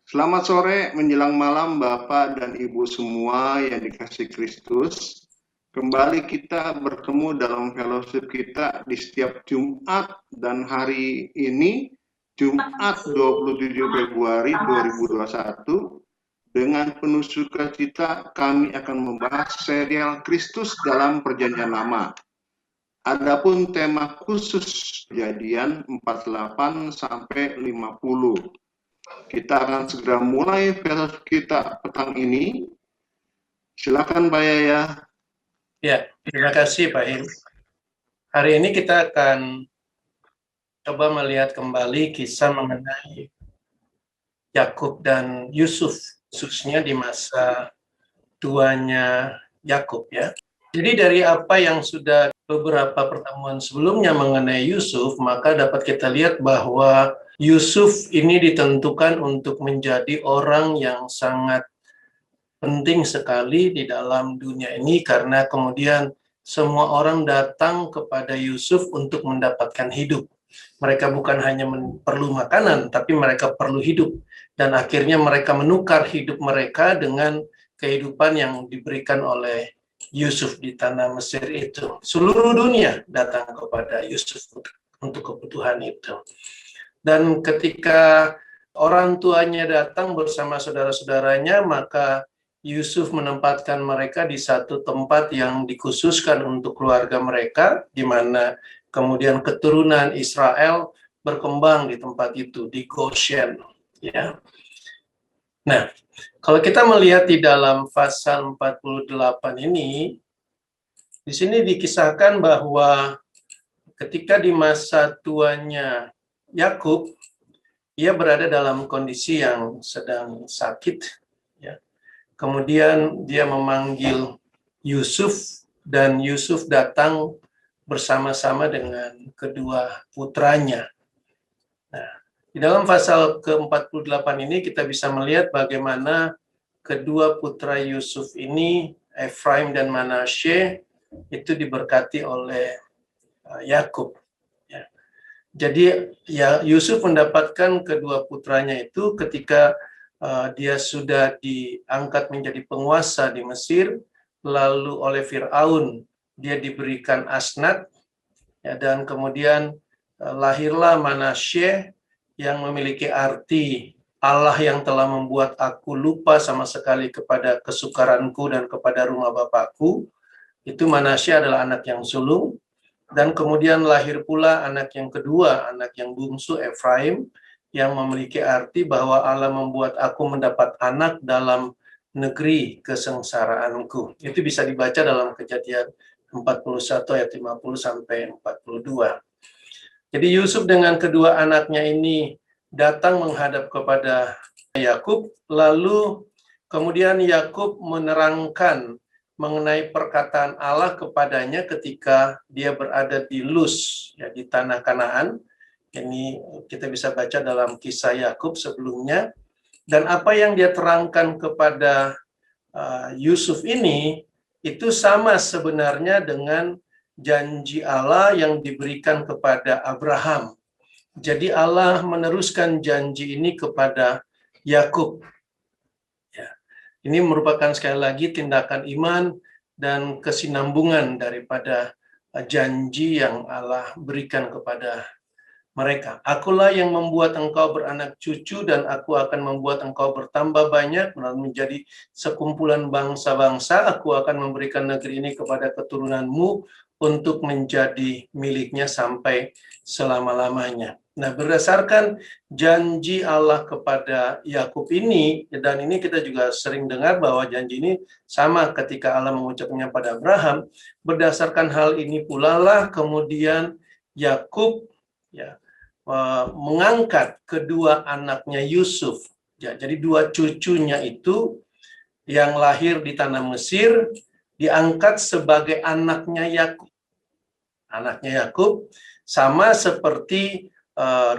Selamat sore menjelang malam Bapak dan Ibu semua yang dikasih Kristus. Kembali kita bertemu dalam fellowship kita di setiap Jumat dan hari ini Jumat 27 Februari 2021 dengan penuh sukacita kami akan membahas serial Kristus dalam Perjanjian Lama. Adapun tema khusus Kejadian 48 sampai 50. Kita akan segera mulai fellowship kita petang ini. Silakan Pak Yaya. Ya, terima kasih Pak Im. Hari ini kita akan coba melihat kembali kisah mengenai Yakub dan Yusuf, khususnya di masa tuanya Yakub ya. Jadi dari apa yang sudah beberapa pertemuan sebelumnya mengenai Yusuf, maka dapat kita lihat bahwa Yusuf ini ditentukan untuk menjadi orang yang sangat penting sekali di dalam dunia ini, karena kemudian semua orang datang kepada Yusuf untuk mendapatkan hidup. Mereka bukan hanya perlu makanan, tapi mereka perlu hidup. Dan akhirnya mereka menukar hidup mereka dengan kehidupan yang diberikan oleh Yusuf di tanah Mesir itu. Seluruh dunia datang kepada Yusuf untuk kebutuhan itu. Dan ketika orang tuanya datang bersama saudara-saudaranya, maka Yusuf menempatkan mereka di satu tempat yang dikhususkan untuk keluarga mereka, di mana kemudian keturunan Israel berkembang di tempat itu, di Goshen. Ya. Nah, kalau kita melihat di dalam pasal 48 ini, di sini dikisahkan bahwa ketika di masa tuanya Yakub, ia berada dalam kondisi yang sedang sakit. Ya. Kemudian dia memanggil Yusuf, dan Yusuf datang bersama-sama dengan kedua putranya. Nah, di dalam pasal ke-48 ini kita bisa melihat bagaimana kedua putra Yusuf ini, Efraim dan Manasye, itu diberkati oleh Yakub. Ya. Jadi ya Yusuf mendapatkan kedua putranya itu ketika dia sudah diangkat menjadi penguasa di Mesir, lalu oleh Firaun dia diberikan Asnat, ya, dan kemudian lahirlah Manasye yang memiliki arti Allah yang telah membuat aku lupa sama sekali kepada kesukaranku dan kepada rumah bapakku. Itu Manasye adalah anak yang sulung. Dan kemudian lahir pula anak yang kedua, anak yang bungsu, Efraim, yang memiliki arti bahwa Allah membuat aku mendapat anak dalam negeri kesengsaraanku. Itu bisa dibaca dalam Kejadian 41 ayat 50 sampai 42. Jadi Yusuf dengan kedua anaknya ini datang menghadap kepada Yakub, lalu kemudian Yakub menerangkan mengenai perkataan Allah kepadanya ketika dia berada di Luz, ya, di tanah Kanaan. Ini kita bisa baca dalam kisah Yakub sebelumnya. Dan apa yang dia terangkan kepada Yusuf ini, itu sama sebenarnya dengan janji Allah yang diberikan kepada Abraham. Jadi Allah meneruskan janji ini kepada Yakub. Ya. Ini merupakan sekali lagi tindakan iman dan kesinambungan daripada janji yang Allah berikan kepada mereka. Akulah yang membuat engkau beranak cucu, dan aku akan membuat engkau bertambah banyak menjadi sekumpulan bangsa-bangsa. Aku akan memberikan negeri ini kepada keturunanmu untuk menjadi miliknya sampai selama-lamanya. Nah, berdasarkan janji Allah kepada Yakub ini, dan ini kita juga sering dengar bahwa janji ini sama ketika Allah mengucapkannya pada Abraham, berdasarkan hal ini pula lah kemudian Yakub, ya, mengangkat kedua anaknya Yusuf. Ya, jadi dua cucunya itu yang lahir di tanah Mesir diangkat sebagai anaknya Yakub. Anaknya Yakub sama seperti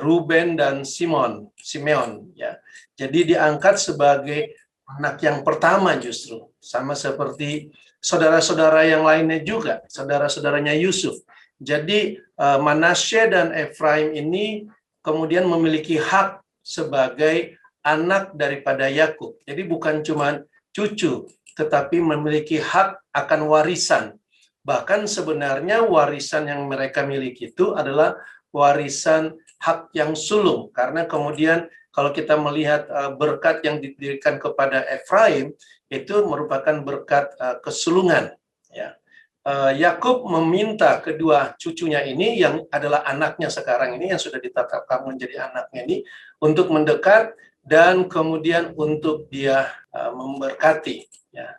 Ruben dan Simeon, ya. Jadi diangkat sebagai anak yang pertama justru, sama seperti saudara-saudara yang lainnya juga, saudara-saudaranya Yusuf. Jadi Manasye dan Efraim ini kemudian memiliki hak sebagai anak daripada Yakub. Jadi bukan cuma cucu, tetapi memiliki hak akan warisan. Bahkan sebenarnya warisan yang mereka miliki itu adalah warisan hak yang sulung. Karena kemudian kalau kita melihat berkat yang diberikan kepada Efraim, itu merupakan berkat kesulungan. Ya. Yakub meminta kedua cucunya ini yang adalah anaknya sekarang ini yang sudah ditetapkan menjadi anaknya ini untuk mendekat dan kemudian untuk dia memberkati. Ya.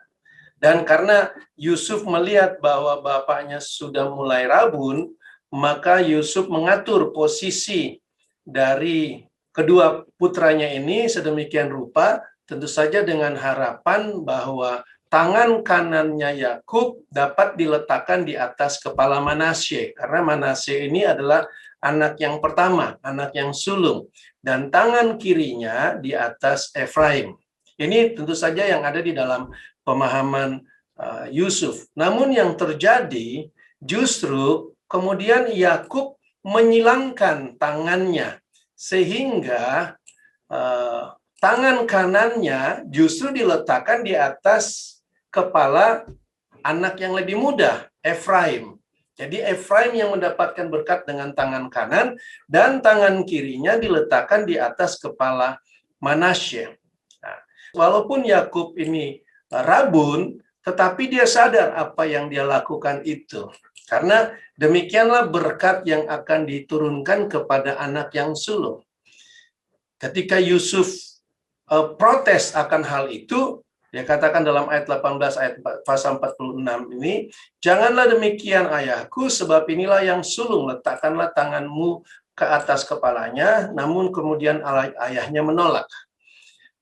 Dan karena Yusuf melihat bahwa bapaknya sudah mulai rabun, maka Yusuf mengatur posisi dari kedua putranya ini sedemikian rupa, tentu saja dengan harapan bahwa tangan kanannya Yakub dapat diletakkan di atas kepala Manasye, karena Manasye ini adalah anak yang pertama, anak yang sulung, dan tangan kirinya di atas Efraim. Ini tentu saja yang ada di dalam pemahaman Yusuf. Namun yang terjadi justru kemudian Yakub menyilangkan tangannya, sehingga tangan kanannya justru diletakkan di atas kepala anak yang lebih muda, Efraim. Jadi Efraim yang mendapatkan berkat dengan tangan kanan, dan tangan kirinya diletakkan di atas kepala Manasye. Nah, walaupun Yakub ini rabun, tetapi dia sadar apa yang dia lakukan itu. Karena demikianlah berkat yang akan diturunkan kepada anak yang sulung. Ketika Yusuf protes akan hal itu, dia katakan dalam ayat 18 ayat pasal 46 ini, janganlah demikian ayahku, sebab inilah yang sulung, letakkanlah tanganmu ke atas kepalanya. Namun kemudian ayahnya menolak.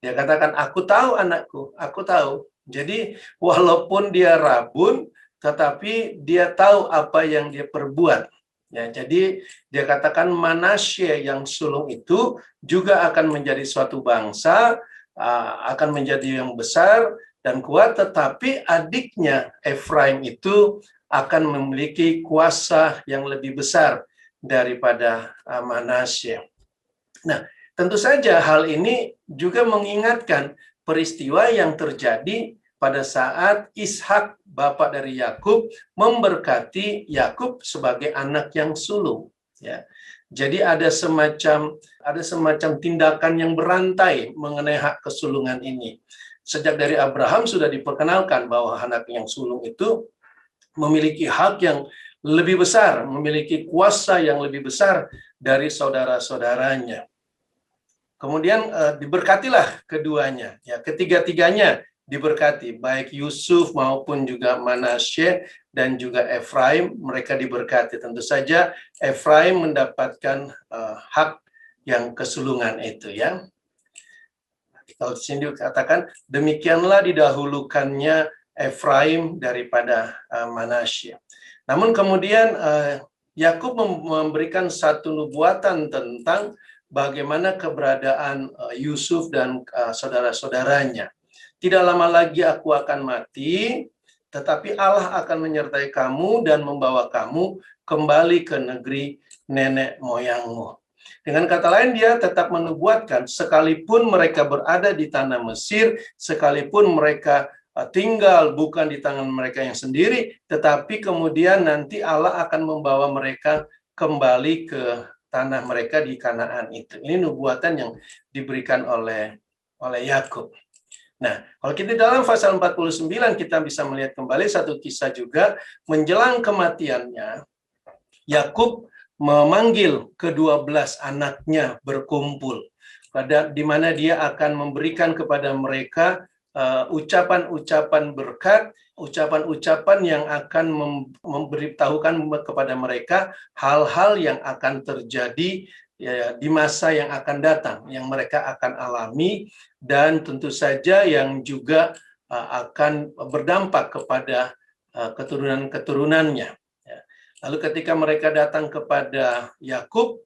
Dia katakan, aku tahu anakku, aku tahu. Jadi walaupun dia rabun, tetapi dia tahu apa yang dia perbuat. Ya, jadi dia katakan Manasye yang sulung itu juga akan menjadi suatu bangsa, akan menjadi yang besar dan kuat, tetapi adiknya Efraim itu akan memiliki kuasa yang lebih besar daripada Manasye. Nah, tentu saja hal ini juga mengingatkan peristiwa yang terjadi pada saat Ishak, bapak dari Yakub, memberkati Yakub sebagai anak yang sulung. Ya. Jadi ada semacam tindakan yang berantai mengenai hak kesulungan ini. Sejak dari Abraham sudah diperkenalkan bahwa anak yang sulung itu memiliki hak yang lebih besar, memiliki kuasa yang lebih besar dari saudara-saudaranya. Kemudian diberkatilah keduanya, ya, ketiga-tiganya diberkati, baik Yusuf maupun juga Manasye dan juga Efraim, mereka diberkati. Tentu saja Efraim mendapatkan hak yang kesulungan itu, ya. Kalau di sini dikatakan demikianlah didahulukannya Efraim daripada Manasye. Namun kemudian Yakub memberikan satu nubuatan tentang bagaimana keberadaan Yusuf dan saudara-saudaranya. Tidak lama lagi aku akan mati, tetapi Allah akan menyertai kamu dan membawa kamu kembali ke negeri nenek moyangmu. Dengan kata lain, dia tetap menubuatkan, sekalipun mereka berada di tanah Mesir, sekalipun mereka tinggal bukan di tangan mereka yang sendiri, tetapi kemudian nanti Allah akan membawa mereka kembali ke tanah mereka di Kanaan itu. Ini nubuatan yang diberikan oleh Yakub. Nah, kalau kita dalam pasal 49 kita bisa melihat kembali satu kisah juga, menjelang kematiannya Yakub memanggil ke-12 anaknya berkumpul, di mana dia akan memberikan kepada mereka ucapan-ucapan berkat, ucapan-ucapan yang akan memberitahukan kepada mereka hal-hal yang akan terjadi ya, di masa yang akan datang, yang mereka akan alami, dan tentu saja yang juga akan berdampak kepada keturunan-keturunannya. Lalu ketika mereka datang kepada Yakub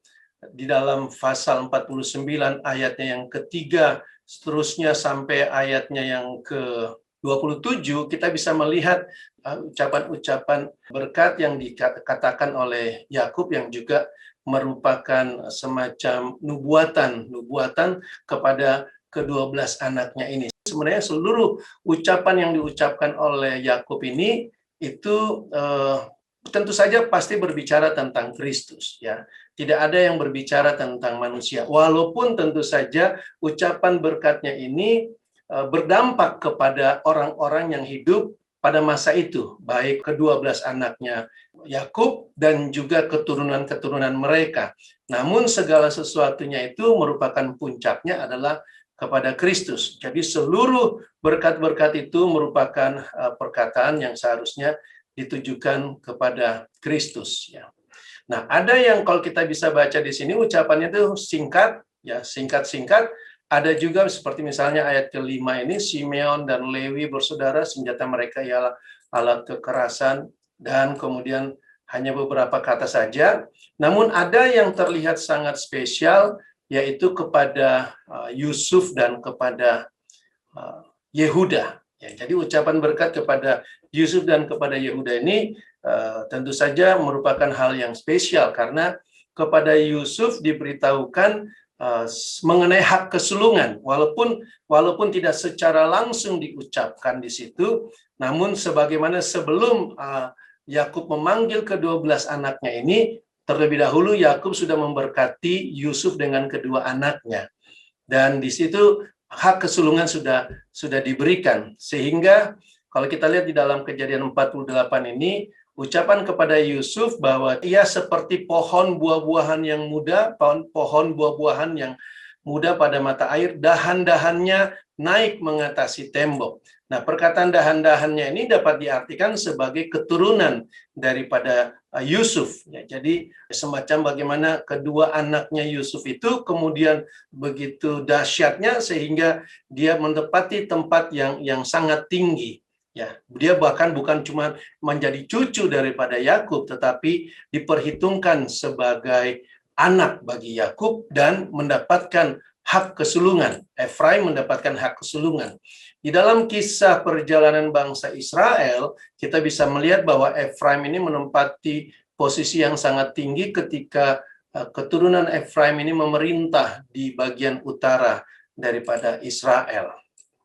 di dalam pasal 49 ayatnya yang ketiga, seterusnya sampai ayatnya yang ke-27, kita bisa melihat ucapan-ucapan berkat yang dikatakan oleh Yakub yang juga merupakan semacam nubuatan kepada ke-12 anaknya ini. Sebenarnya seluruh ucapan yang diucapkan oleh Yakub ini itu tentu saja pasti berbicara tentang Kristus, ya. Tidak ada yang berbicara tentang manusia. Walaupun tentu saja ucapan berkatnya ini berdampak kepada orang-orang yang hidup pada masa itu, baik ke-12 anaknya Yakub dan juga keturunan-keturunan mereka. Namun segala sesuatunya itu merupakan puncaknya adalah kepada Kristus. Jadi seluruh berkat-berkat itu merupakan perkataan yang seharusnya ditujukan kepada Kristus, ya. Nah, ada yang kalau kita bisa baca di sini ucapannya itu singkat, ya, singkat-singkat. Ada juga seperti misalnya ayat kelima ini, Simeon dan Lewi bersaudara, senjata mereka ialah alat kekerasan, dan kemudian hanya beberapa kata saja. Namun ada yang terlihat sangat spesial, yaitu kepada Yusuf dan kepada Yehuda. Ya, jadi ucapan berkat kepada Yusuf dan kepada Yehuda ini tentu saja merupakan hal yang spesial, karena kepada Yusuf diberitahukan mengenai hak kesulungan, walaupun tidak secara langsung diucapkan di situ, namun sebagaimana sebelum Yakub memanggil ke-12 anaknya ini, terlebih dahulu Yakub sudah memberkati Yusuf dengan kedua anaknya, dan di situ hak kesulungan sudah diberikan, sehingga kalau kita lihat di dalam Kejadian 48 ini, ucapan kepada Yusuf bahwa ia seperti pohon buah-buahan yang muda, pohon buah-buahan yang muda pada mata air, dahan-dahannya naik mengatasi tembok. Nah, perkataan dahan-dahannya ini dapat diartikan sebagai keturunan daripada Yusuf. Ya, jadi semacam bagaimana kedua anaknya Yusuf itu kemudian begitu dahsyatnya sehingga dia menempati tempat yang sangat tinggi. Ya, dia bahkan bukan cuma menjadi cucu daripada Yakub, tetapi diperhitungkan sebagai anak bagi Yakub dan mendapatkan hak kesulungan. Efraim mendapatkan hak kesulungan. Di dalam kisah perjalanan bangsa Israel, kita bisa melihat bahwa Efraim ini menempati posisi yang sangat tinggi ketika keturunan Efraim ini memerintah di bagian utara daripada Israel.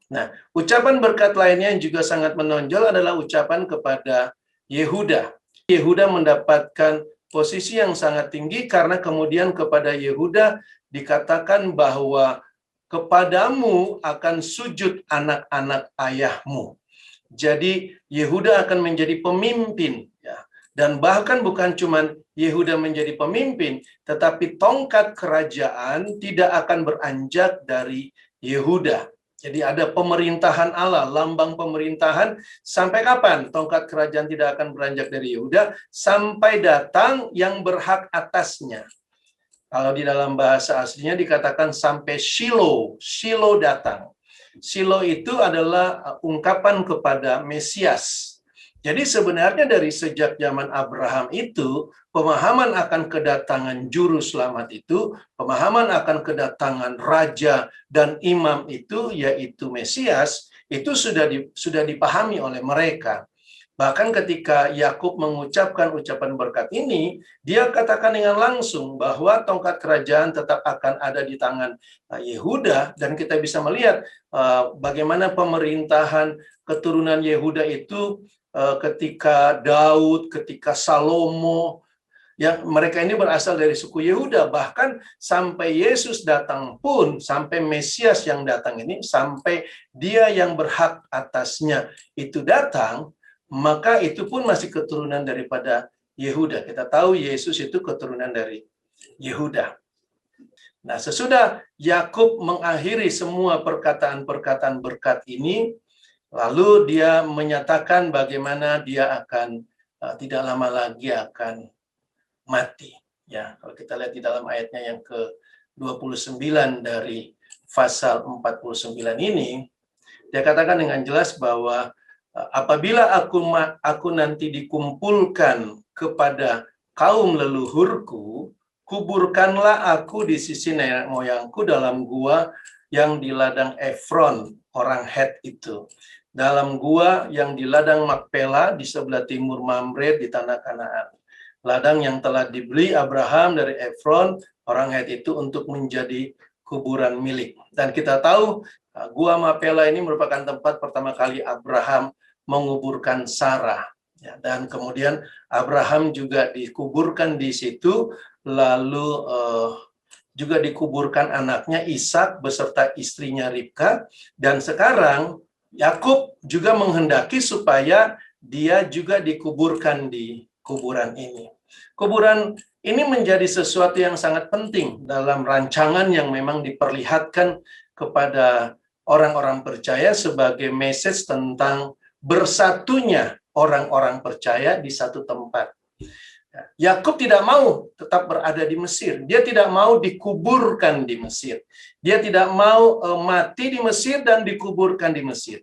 Nah, ucapan berkat lainnya yang juga sangat menonjol adalah ucapan kepada Yehuda. Yehuda mendapatkan posisi yang sangat tinggi karena kemudian kepada Yehuda dikatakan bahwa kepadamu akan sujud anak-anak ayahmu. Jadi Yehuda akan menjadi pemimpin, ya. Dan bahkan bukan cuma Yehuda menjadi pemimpin, tetapi tongkat kerajaan tidak akan beranjak dari Yehuda. Jadi ada pemerintahan Allah, lambang pemerintahan. Sampai kapan tongkat kerajaan tidak akan beranjak dari Yehuda? Sampai datang yang berhak atasnya. Kalau di dalam bahasa aslinya dikatakan sampai Shiloh datang. Shiloh itu adalah ungkapan kepada Mesias. Jadi sebenarnya dari sejak zaman Abraham itu, pemahaman akan kedatangan juru selamat itu, pemahaman akan kedatangan raja dan imam itu, yaitu Mesias, itu sudah dipahami oleh mereka. Bahkan ketika Yakub mengucapkan ucapan berkat ini, dia katakan dengan langsung bahwa tongkat kerajaan tetap akan ada di tangan Yehuda, dan kita bisa melihat bagaimana pemerintahan keturunan Yehuda itu ketika Daud, ketika Salomo, yang mereka ini berasal dari suku Yehuda. Bahkan sampai Yesus datang pun, sampai Mesias yang datang ini, sampai dia yang berhak atasnya itu datang, maka itu pun masih keturunan daripada Yehuda. Kita tahu Yesus itu keturunan dari Yehuda. Nah, sesudah Yakub mengakhiri semua perkataan-perkataan berkat ini, lalu dia menyatakan bagaimana dia akan tidak lama lagi akan mati. Ya, kalau kita lihat di dalam ayatnya yang ke-29 dari pasal 49 ini, dia katakan dengan jelas bahwa apabila aku nanti dikumpulkan kepada kaum leluhurku, kuburkanlah aku di sisi nenek moyangku dalam gua yang di ladang Efron, orang Het itu. Dalam gua yang di ladang Makpela di sebelah timur Mamre di tanah Kanaan. Ladang yang telah dibeli Abraham dari Efron, orang Het itu, untuk menjadi kuburan milik. Dan kita tahu Gua Mapela ini merupakan tempat pertama kali Abraham menguburkan Sarah. Ya, dan kemudian Abraham juga dikuburkan di situ, lalu juga dikuburkan anaknya Ishak beserta istrinya Ribka. Dan sekarang Yakub juga menghendaki supaya dia juga dikuburkan di kuburan ini. Kuburan ini menjadi sesuatu yang sangat penting dalam rancangan yang memang diperlihatkan kepada orang-orang percaya sebagai message tentang bersatunya orang-orang percaya di satu tempat. Yakub tidak mau tetap berada di Mesir. Dia tidak mau dikuburkan di Mesir. Dia tidak mau mati di Mesir dan dikuburkan di Mesir.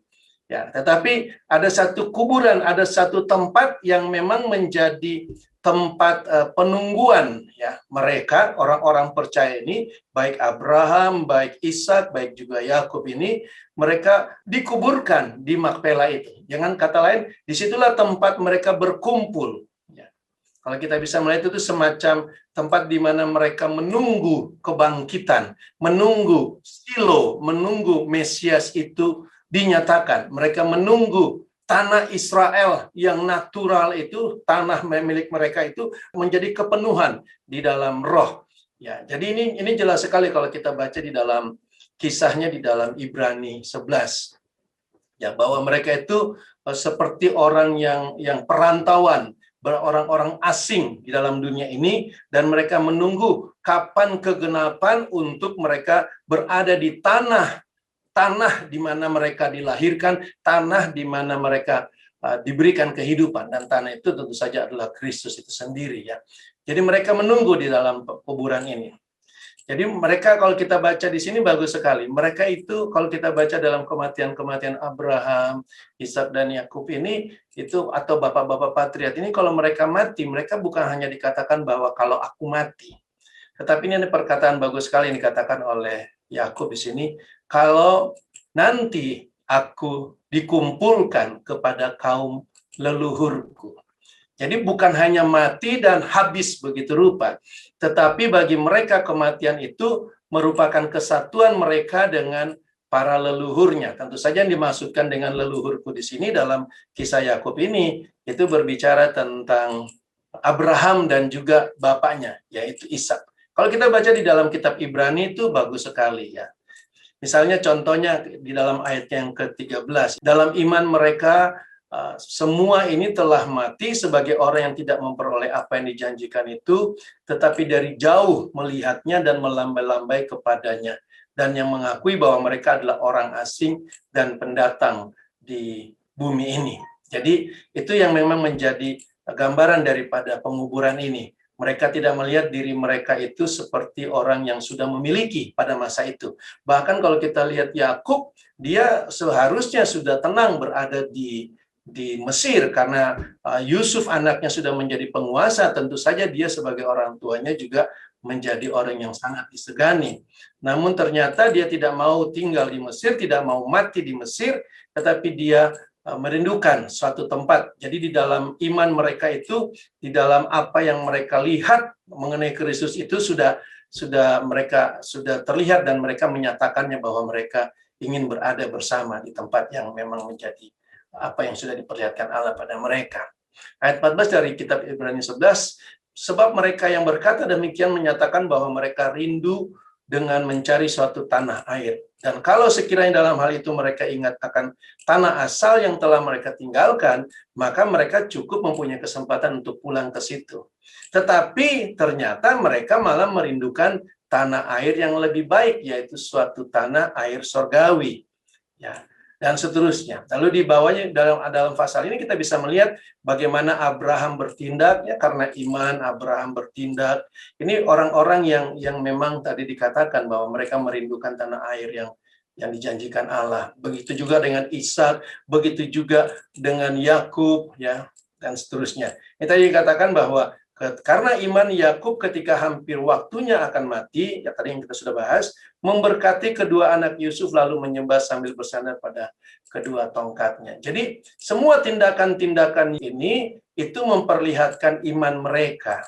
Ya, tetapi ada satu kuburan, ada satu tempat yang memang menjadi tempat penungguan ya mereka, orang-orang percaya ini, baik Abraham, baik Ishak, baik juga Yakub ini, mereka dikuburkan di Makpela itu. Dengan kata lain, disitulah tempat mereka berkumpul. Ya. Kalau kita bisa melihat itu semacam tempat di mana mereka menunggu kebangkitan, menunggu Silo, menunggu Mesias itu dinyatakan. Mereka menunggu tanah Israel yang natural itu, tanah milik mereka itu menjadi kepenuhan di dalam roh. Ya, jadi ini jelas sekali kalau kita baca di dalam kisahnya di dalam Ibrani 11. Ya, bahwa mereka itu seperti orang yang perantauan, orang-orang asing di dalam dunia ini, dan mereka menunggu kapan kegenapan untuk mereka berada di tanah di mana mereka dilahirkan, tanah di mana mereka diberikan kehidupan, dan tanah itu tentu saja adalah Kristus itu sendiri ya. Jadi mereka menunggu di dalam kuburan ini. Jadi mereka kalau kita baca di sini bagus sekali. Mereka itu kalau kita baca dalam kematian-kematian Abraham, Ishak dan Yakub ini itu atau bapak-bapak patriark ini kalau mereka mati, mereka bukan hanya dikatakan bahwa kalau aku mati. Tetapi ini ada perkataan bagus sekali yang dikatakan oleh Yakub di sini, kalau nanti aku dikumpulkan kepada kaum leluhurku. Jadi bukan hanya mati dan habis begitu rupa, tetapi bagi mereka kematian itu merupakan kesatuan mereka dengan para leluhurnya. Tentu saja yang dimaksudkan dengan leluhurku di sini dalam kisah Yakub ini itu berbicara tentang Abraham dan juga bapaknya, yaitu Ishak. Kalau kita baca di dalam kitab Ibrani itu bagus sekali ya. Misalnya contohnya di dalam ayat yang ke-13, dalam iman mereka semua ini telah mati sebagai orang yang tidak memperoleh apa yang dijanjikan itu, tetapi dari jauh melihatnya dan melambai-lambai kepadanya, dan yang mengakui bahwa mereka adalah orang asing dan pendatang di bumi ini. Jadi itu yang memang menjadi gambaran daripada penguburan ini. Mereka tidak melihat diri mereka itu seperti orang yang sudah memiliki pada masa itu. Bahkan kalau kita lihat Yakub, dia seharusnya sudah tenang berada di Mesir karena Yusuf anaknya sudah menjadi penguasa. Tentu saja dia sebagai orang tuanya juga menjadi orang yang sangat disegani. Namun ternyata dia tidak mau tinggal di Mesir, tidak mau mati di Mesir, tetapi dia merindukan suatu tempat. Jadi di dalam iman mereka itu, di dalam apa yang mereka lihat mengenai Kristus itu sudah terlihat, dan mereka menyatakannya bahwa mereka ingin berada bersama di tempat yang memang menjadi apa yang sudah diperlihatkan Allah pada mereka. Ayat 14 dari kitab Ibrani 11, sebab mereka yang berkata demikian menyatakan bahwa mereka rindu dengan mencari suatu tanah air. Dan kalau sekiranya dalam hal itu mereka ingat akan tanah asal yang telah mereka tinggalkan, maka mereka cukup mempunyai kesempatan untuk pulang ke situ. Tetapi ternyata mereka malah merindukan tanah air yang lebih baik, yaitu suatu tanah air surgawi. Ya, dan seterusnya. Lalu di bawahnya dalam pasal ini kita bisa melihat bagaimana Abraham bertindak, ya, karena iman Abraham bertindak. Ini orang-orang yang memang tadi dikatakan bahwa mereka merindukan tanah air yang dijanjikan Allah. Begitu juga dengan Ishak, begitu juga dengan Yakub, ya, dan seterusnya. Ini tadi dikatakan bahwa karena iman Yakub ketika hampir waktunya akan mati, ya tadi yang kita sudah bahas, memberkati kedua anak Yusuf lalu menyembah sambil bersandar pada kedua tongkatnya. Jadi semua tindakan-tindakan ini itu memperlihatkan iman mereka.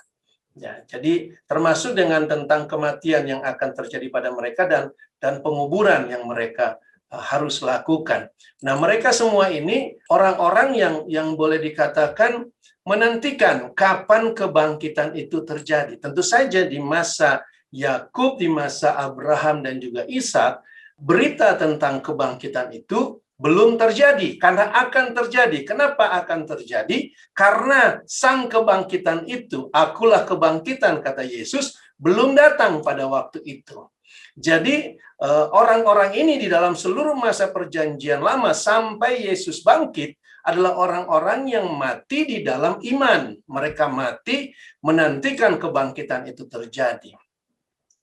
Ya, jadi termasuk dengan tentang kematian yang akan terjadi pada mereka dan penguburan yang mereka harus lakukan. Nah, mereka semua ini orang-orang yang boleh dikatakan menantikan kapan kebangkitan itu terjadi. Tentu saja di masa Yakub, di masa Abraham dan juga Ishak, berita tentang kebangkitan itu belum terjadi, karena akan terjadi. Kenapa akan terjadi? Karena sang kebangkitan itu, akulah kebangkitan, kata Yesus, belum datang pada waktu itu. Jadi orang-orang ini di dalam seluruh masa perjanjian lama sampai Yesus bangkit adalah orang-orang yang mati di dalam iman. Mereka mati menantikan kebangkitan itu terjadi.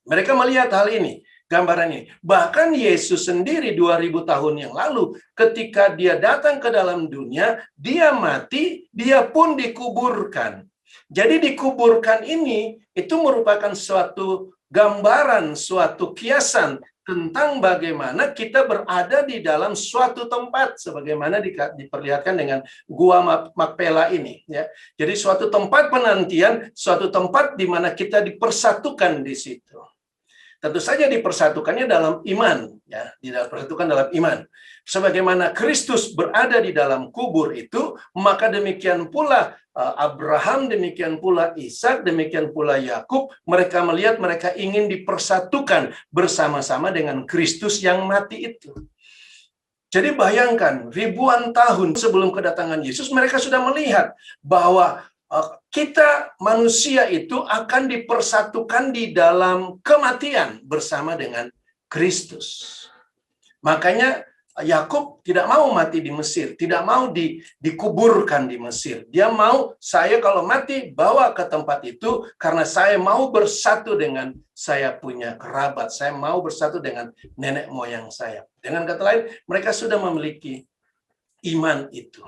Mereka melihat hal ini, gambaran ini. Bahkan Yesus sendiri 2000 tahun yang lalu, ketika dia datang ke dalam dunia, dia mati, dia pun dikuburkan. Jadi dikuburkan ini, itu merupakan suatu gambaran, suatu kiasan tentang bagaimana kita berada di dalam suatu tempat, sebagaimana diperlihatkan dengan Gua Makpela ini. Ya. Jadi suatu tempat penantian, suatu tempat di mana kita dipersatukan di situ. Tentu saja dipersatukannya dalam iman, ya, dipersatukan dalam iman. Sebagaimana Kristus berada di dalam kubur itu, maka demikian pula Abraham, demikian pula Ishak, demikian pula Yakub, mereka melihat mereka ingin dipersatukan bersama-sama dengan Kristus yang mati itu. Jadi bayangkan, ribuan tahun sebelum kedatangan Yesus, mereka sudah melihat bahwa kita manusia itu akan dipersatukan di dalam kematian bersama dengan Kristus. Makanya Yakub tidak mau mati di Mesir, tidak mau dikuburkan di Mesir. Dia mau, saya kalau mati bawa ke tempat itu karena saya mau bersatu dengan saya punya kerabat, saya mau bersatu dengan nenek moyang saya. Dengan kata lain, mereka sudah memiliki iman itu.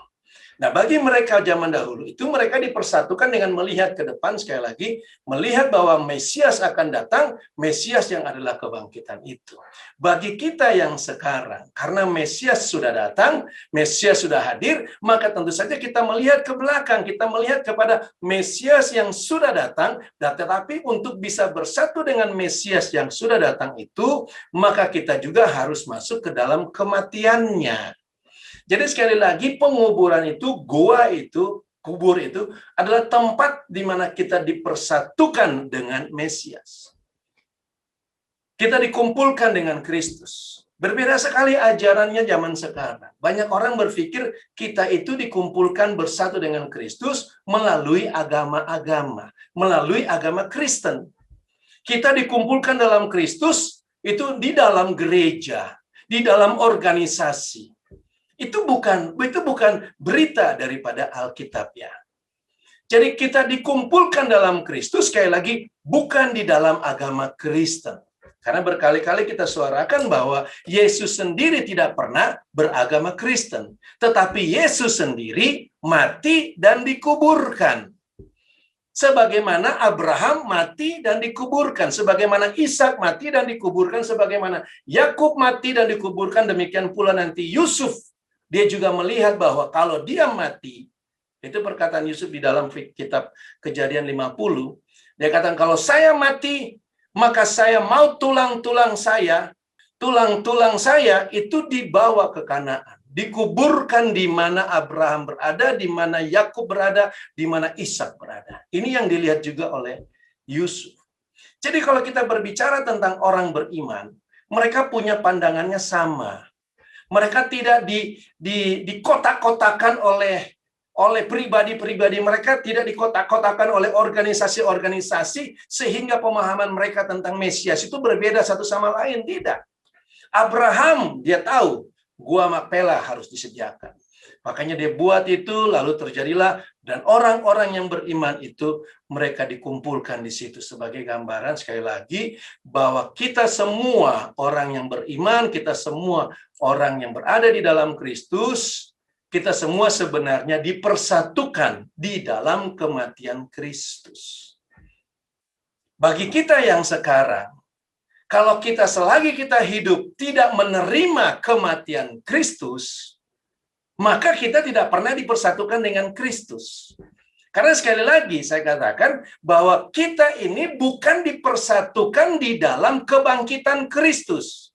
Nah, bagi mereka zaman dahulu itu mereka dipersatukan dengan melihat ke depan, sekali lagi melihat bahwa Mesias akan datang, Mesias yang adalah kebangkitan itu. Bagi kita yang sekarang, karena Mesias sudah datang, Mesias sudah hadir, maka tentu saja kita melihat ke belakang, kita melihat kepada Mesias yang sudah datang, tetapi untuk bisa bersatu dengan Mesias yang sudah datang itu, maka kita juga harus masuk ke dalam kematiannya. Jadi sekali lagi penguburan itu, goa itu, kubur itu adalah tempat di mana kita dipersatukan dengan Mesias. Kita dikumpulkan dengan Kristus. Berbeda sekali ajarannya zaman sekarang. Banyak orang berpikir kita itu dikumpulkan bersatu dengan Kristus melalui agama-agama, melalui agama Kristen. Kita dikumpulkan dalam Kristus itu di dalam gereja, di dalam organisasi. Itu bukan berita daripada Alkitab ya. Jadi kita dikumpulkan dalam Kristus, sekali lagi bukan di dalam agama Kristen. Karena berkali-kali kita suarakan bahwa Yesus sendiri tidak pernah beragama Kristen. Tetapi Yesus sendiri mati dan dikuburkan. Sebagaimana Abraham mati dan dikuburkan. Sebagaimana Ishak mati dan dikuburkan. Sebagaimana Yakub mati dan dikuburkan. Demikian pula nanti Yusuf. Dia juga melihat bahwa kalau dia mati, itu perkataan Yusuf di dalam kitab Kejadian 50, dia katakan kalau saya mati, maka saya mau tulang-tulang saya itu dibawa ke Kanaan, dikuburkan di mana Abraham berada, di mana Yakub berada, di mana Ishak berada. Ini yang dilihat juga oleh Yusuf. Jadi kalau kita berbicara tentang orang beriman, mereka punya pandangannya sama. Mereka tidak dikotak-kotakan oleh pribadi-pribadi, mereka tidak dikotak-kotakan oleh organisasi-organisasi sehingga pemahaman mereka tentang Mesias itu berbeda satu sama lain. Tidak. Abraham dia tahu Gua Makpela harus disediakan. Makanya dia buat itu, lalu terjadilah, dan orang-orang yang beriman itu mereka dikumpulkan di situ sebagai gambaran sekali lagi bahwa kita semua orang yang beriman, kita semua orang yang berada di dalam Kristus, kita semua sebenarnya dipersatukan di dalam kematian Kristus. Bagi kita yang sekarang, kalau kita selagi kita hidup tidak menerima kematian Kristus, maka kita tidak pernah dipersatukan dengan Kristus. Karena sekali lagi saya katakan bahwa kita ini bukan dipersatukan di dalam kebangkitan Kristus.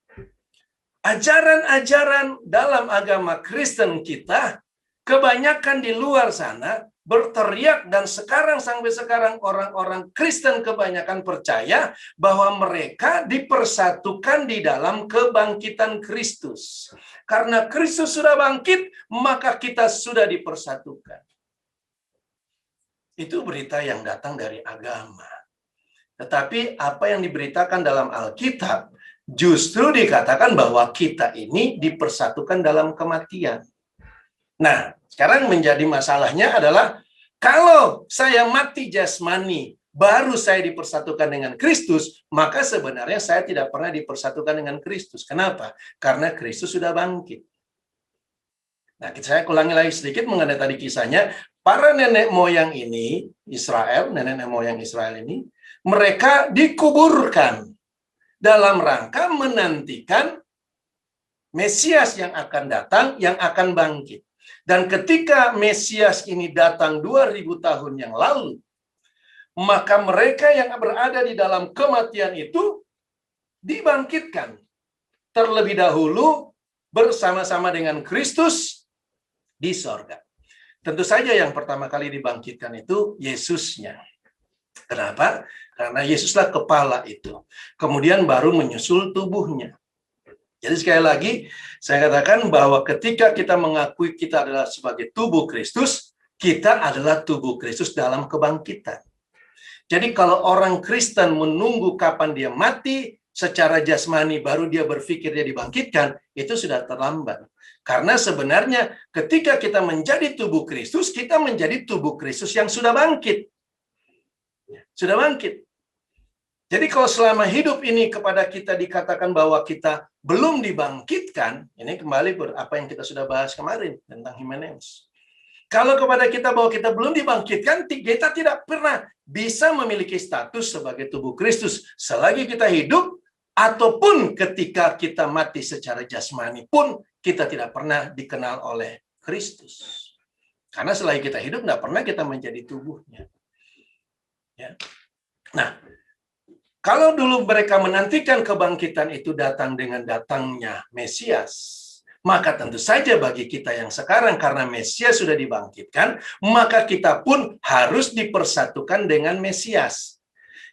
Ajaran-ajaran dalam agama Kristen kita kebanyakan di luar sana berteriak, dan sampai sekarang orang-orang Kristen kebanyakan percaya bahwa mereka dipersatukan di dalam kebangkitan Kristus. Karena Kristus sudah bangkit, maka kita sudah dipersatukan. Itu berita yang datang dari agama. Tetapi apa yang diberitakan dalam Alkitab justru dikatakan bahwa kita ini dipersatukan dalam kematian. Nah, sekarang menjadi masalahnya adalah kalau saya mati jasmani, baru saya dipersatukan dengan Kristus, maka sebenarnya saya tidak pernah dipersatukan dengan Kristus. Kenapa? Karena Kristus sudah bangkit. Nah, saya ulangi lagi sedikit mengenai tadi kisahnya. Para nenek moyang ini, nenek moyang Israel ini, mereka dikuburkan dalam rangka menantikan Mesias yang akan datang, yang akan bangkit. Dan ketika Mesias ini datang 2000 tahun yang lalu, maka mereka yang berada di dalam kematian itu dibangkitkan terlebih dahulu bersama-sama dengan Kristus di sorga. Tentu saja yang pertama kali dibangkitkan itu Yesusnya. Kenapa? Karena Yesuslah kepala itu. Kemudian baru menyusul tubuhnya. Jadi sekali lagi, saya katakan bahwa ketika kita mengakui kita adalah sebagai tubuh Kristus, kita adalah tubuh Kristus dalam kebangkitan. Jadi kalau orang Kristen menunggu kapan dia mati secara jasmani baru dia berpikir dia dibangkitkan, itu sudah terlambat. Karena sebenarnya ketika kita menjadi tubuh Kristus, kita menjadi tubuh Kristus yang sudah bangkit. Sudah bangkit. Jadi kalau selama hidup ini kepada kita dikatakan bahwa kita belum dibangkitkan, ini kembali apa yang kita sudah bahas kemarin tentang Himeneus. Kalau kepada kita bahwa kita belum dibangkitkan, kita tidak pernah bisa memiliki status sebagai tubuh Kristus selagi kita hidup, ataupun ketika kita mati secara jasmani pun kita tidak pernah dikenal oleh Kristus. Karena selagi kita hidup, tidak pernah kita menjadi tubuhnya. Ya. Nah, kalau dulu mereka menantikan kebangkitan itu datang dengan datangnya Mesias, maka tentu saja bagi kita yang sekarang, karena Mesias sudah dibangkitkan, maka kita pun harus dipersatukan dengan Mesias.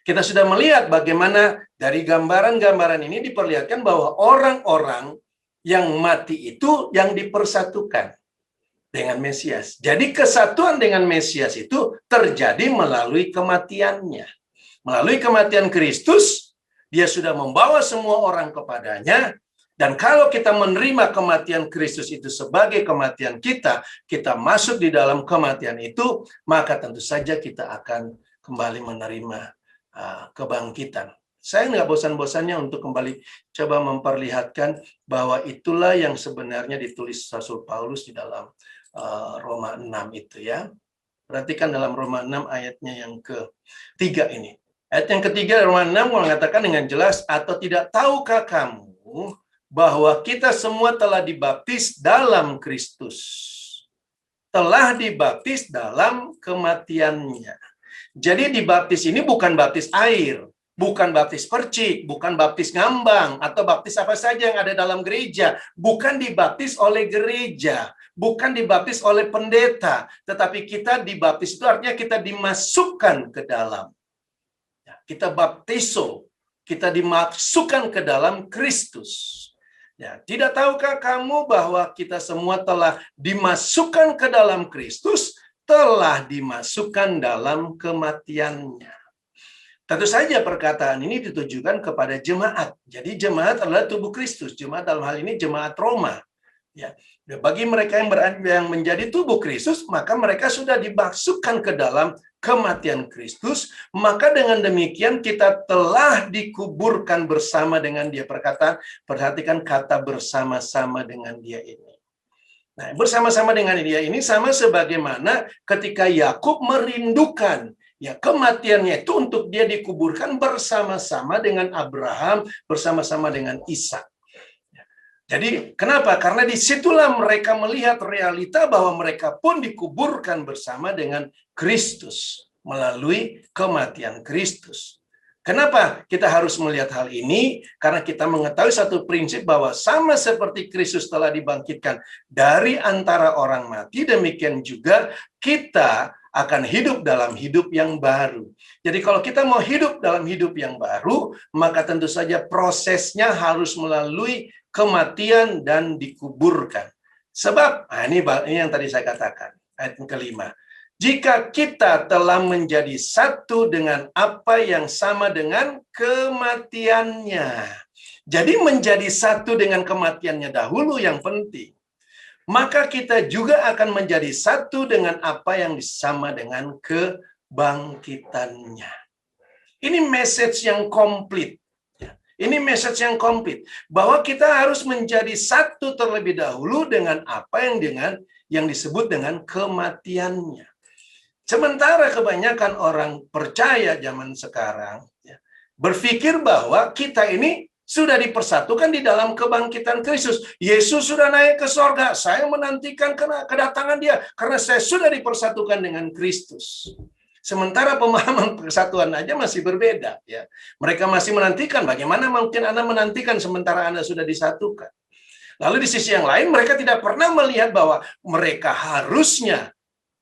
Kita sudah melihat bagaimana dari gambaran-gambaran ini diperlihatkan bahwa orang-orang yang mati itu yang dipersatukan dengan Mesias. Jadi kesatuan dengan Mesias itu terjadi melalui kematiannya. Melalui kematian Kristus, dia sudah membawa semua orang kepadanya. Dan kalau kita menerima kematian Kristus itu sebagai kematian kita, kita masuk di dalam kematian itu, maka tentu saja kita akan kembali menerima kebangkitan. Saya nggak bosan-bosannya untuk kembali coba memperlihatkan bahwa itulah yang sebenarnya ditulis Rasul Paulus di dalam Roma 6 itu ya. Perhatikan dalam Roma 6 ayatnya yang ketiga ini. Ayat yang ketiga Roma 6 mengatakan dengan jelas, atau tidak tahukah kamu bahwa kita semua telah dibaptis dalam Kristus. Telah dibaptis dalam kematiannya. Jadi dibaptis ini bukan baptis air, bukan baptis percik, bukan baptis ngambang, atau baptis apa saja yang ada dalam gereja. Bukan dibaptis oleh gereja, bukan dibaptis oleh pendeta, tetapi kita dibaptis itu artinya kita dimasukkan ke dalam. Kita baptiso, kita dimasukkan ke dalam Kristus. Ya, tidak tahukah kamu bahwa kita semua telah dimasukkan ke dalam Kristus, telah dimasukkan dalam kematiannya. Tentu saja perkataan ini ditujukan kepada jemaat. Jadi jemaat adalah tubuh Kristus. Jemaat dalam hal ini jemaat Roma. Ya, bagi mereka yang menjadi tubuh Kristus, maka mereka sudah dimasukkan ke dalam kematian Kristus. Maka dengan demikian kita telah dikuburkan bersama dengan Dia. Perhatikan kata bersama-sama dengan Dia ini. Nah, bersama-sama dengan Dia ini sama sebagaimana ketika Yakub merindukan ya kematiannya itu untuk dia dikuburkan bersama-sama dengan Abraham, bersama-sama dengan Ishak. Jadi kenapa? Karena disitulah mereka melihat realita bahwa mereka pun dikuburkan bersama dengan Kristus melalui kematian Kristus. Kenapa kita harus melihat hal ini? Karena kita mengetahui satu prinsip bahwa sama seperti Kristus telah dibangkitkan dari antara orang mati, demikian juga kita akan hidup dalam hidup yang baru. Jadi kalau kita mau hidup dalam hidup yang baru, maka tentu saja prosesnya harus melalui kematian dan dikuburkan. Sebab, ini yang tadi saya katakan, ayat kelima. Jika kita telah menjadi satu dengan apa yang sama dengan kematiannya. Jadi menjadi satu dengan kematiannya dahulu yang penting. Maka kita juga akan menjadi satu dengan apa yang sama dengan kebangkitannya. Ini message yang komplit. Ini message yang komplit bahwa kita harus menjadi satu terlebih dahulu dengan apa yang disebut dengan kematiannya. Sementara kebanyakan orang percaya zaman sekarang berpikir bahwa kita ini sudah dipersatukan di dalam kebangkitan Kristus. Yesus sudah naik ke sorga. Saya menantikan kedatangan Dia karena saya sudah dipersatukan dengan Kristus. Sementara pemahaman persatuan aja masih berbeda, ya. Mereka masih menantikan. Bagaimana mungkin Anda menantikan sementara Anda sudah disatukan? Lalu di sisi yang lain, mereka tidak pernah melihat bahwa mereka harusnya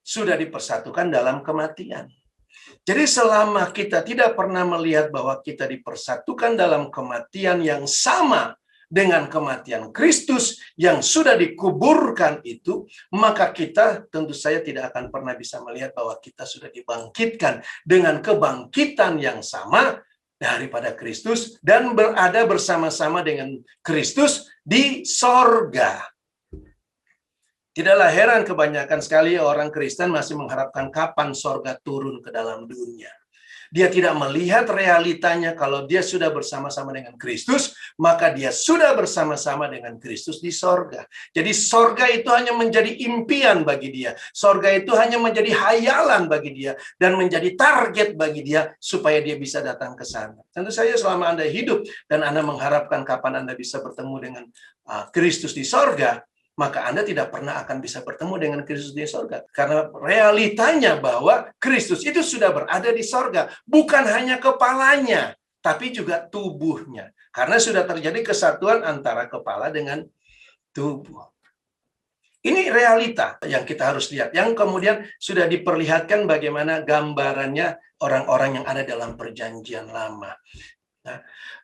sudah dipersatukan dalam kematian. Jadi selama kita tidak pernah melihat bahwa kita dipersatukan dalam kematian yang sama dengan kematian Kristus yang sudah dikuburkan itu, maka kita tentu saja tidak akan pernah bisa melihat bahwa kita sudah dibangkitkan dengan kebangkitan yang sama daripada Kristus dan berada bersama-sama dengan Kristus di sorga. Tidaklah heran kebanyakan sekali orang Kristen masih mengharapkan kapan sorga turun ke dalam dunia. Dia tidak melihat realitanya kalau dia sudah bersama-sama dengan Kristus, maka dia sudah bersama-sama dengan Kristus di sorga. Jadi sorga itu hanya menjadi impian bagi dia. Sorga itu hanya menjadi hayalan bagi dia. Dan menjadi target bagi dia supaya dia bisa datang ke sana. Tentu saja selama Anda hidup dan Anda mengharapkan kapan Anda bisa bertemu dengan Kristus di sorga, maka Anda tidak pernah akan bisa bertemu dengan Kristus di sorga. Karena realitanya bahwa Kristus itu sudah berada di sorga. Bukan hanya kepalanya, tapi juga tubuhnya. Karena sudah terjadi kesatuan antara kepala dengan tubuh. Ini realita yang kita harus lihat. Yang kemudian sudah diperlihatkan bagaimana gambarannya orang-orang yang ada dalam perjanjian lama.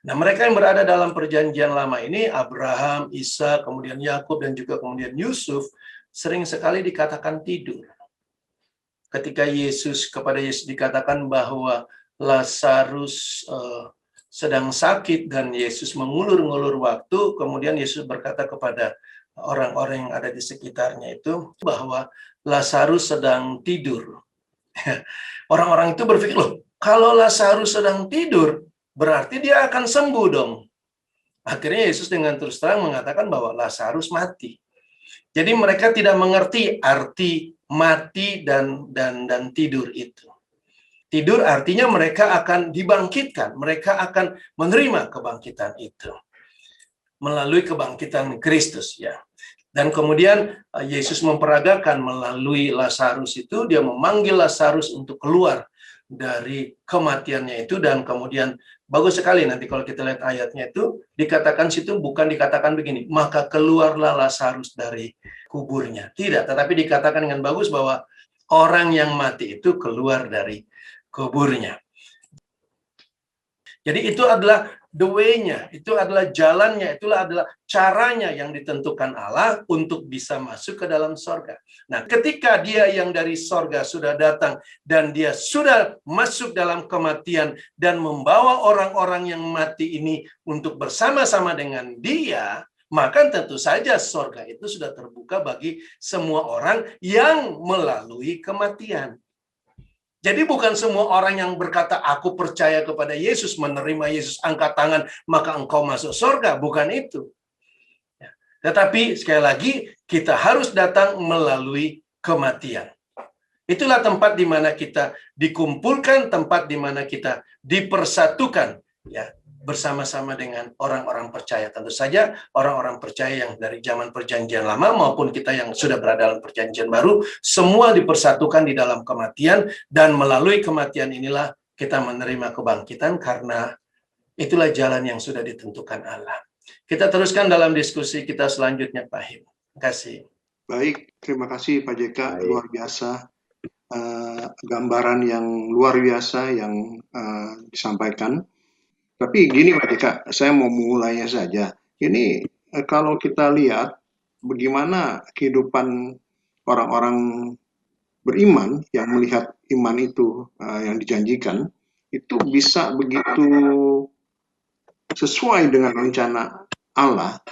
Nah, mereka yang berada dalam perjanjian lama ini, Abraham, Ishak, kemudian Yakub, dan juga kemudian Yusuf, sering sekali dikatakan tidur. Ketika kepada Yesus dikatakan bahwa Lazarus sedang sakit dan Yesus mengulur-ngulur waktu, kemudian Yesus berkata kepada orang-orang yang ada di sekitarnya itu bahwa Lazarus sedang tidur. Orang-orang itu berpikir, loh, kalau Lazarus sedang tidur, berarti dia akan sembuh dong. Akhirnya Yesus dengan terus terang mengatakan bahwa Lazarus mati. Jadi mereka tidak mengerti arti mati dan tidur itu. Tidur artinya mereka akan dibangkitkan, mereka akan menerima kebangkitan itu melalui kebangkitan Kristus, ya. Dan kemudian Yesus memperagakan melalui Lazarus itu, dia memanggil Lazarus untuk keluar dari kematiannya itu, dan kemudian bagus sekali nanti kalau kita lihat ayatnya itu, dikatakan situ bukan dikatakan begini, maka keluarlah Lazarus dari kuburnya. Tidak, tetapi dikatakan dengan bagus bahwa orang yang mati itu keluar dari kuburnya. Jadi itu adalah the way-nya, itu adalah jalannya, itulah adalah caranya yang ditentukan Allah untuk bisa masuk ke dalam sorga. Nah, ketika dia yang dari sorga sudah datang dan dia sudah masuk dalam kematian dan membawa orang-orang yang mati ini untuk bersama-sama dengan dia, maka tentu saja sorga itu sudah terbuka bagi semua orang yang melalui kematian. Jadi bukan semua orang yang berkata, aku percaya kepada Yesus, menerima Yesus, angkat tangan, maka engkau masuk surga. Bukan itu. Tetapi sekali lagi, kita harus datang melalui kematian. Itulah tempat di mana kita dikumpulkan, tempat di mana kita dipersatukan, ya, bersama-sama dengan orang-orang percaya. Tentu saja orang-orang percaya yang dari zaman perjanjian lama maupun kita yang sudah berada dalam perjanjian baru, semua dipersatukan di dalam kematian, dan melalui kematian inilah kita menerima kebangkitan, karena itulah jalan yang sudah ditentukan Allah. Kita teruskan dalam diskusi kita selanjutnya, Pak Him. Terima kasih. Baik, terima kasih Pak JK, luar biasa. Gambaran yang luar biasa yang disampaikan. Tapi gini Pak JK, saya mau mulainya saja. Ini kalau kita lihat bagaimana kehidupan orang-orang beriman yang melihat iman itu yang dijanjikan, itu bisa begitu sesuai dengan rencana Allah.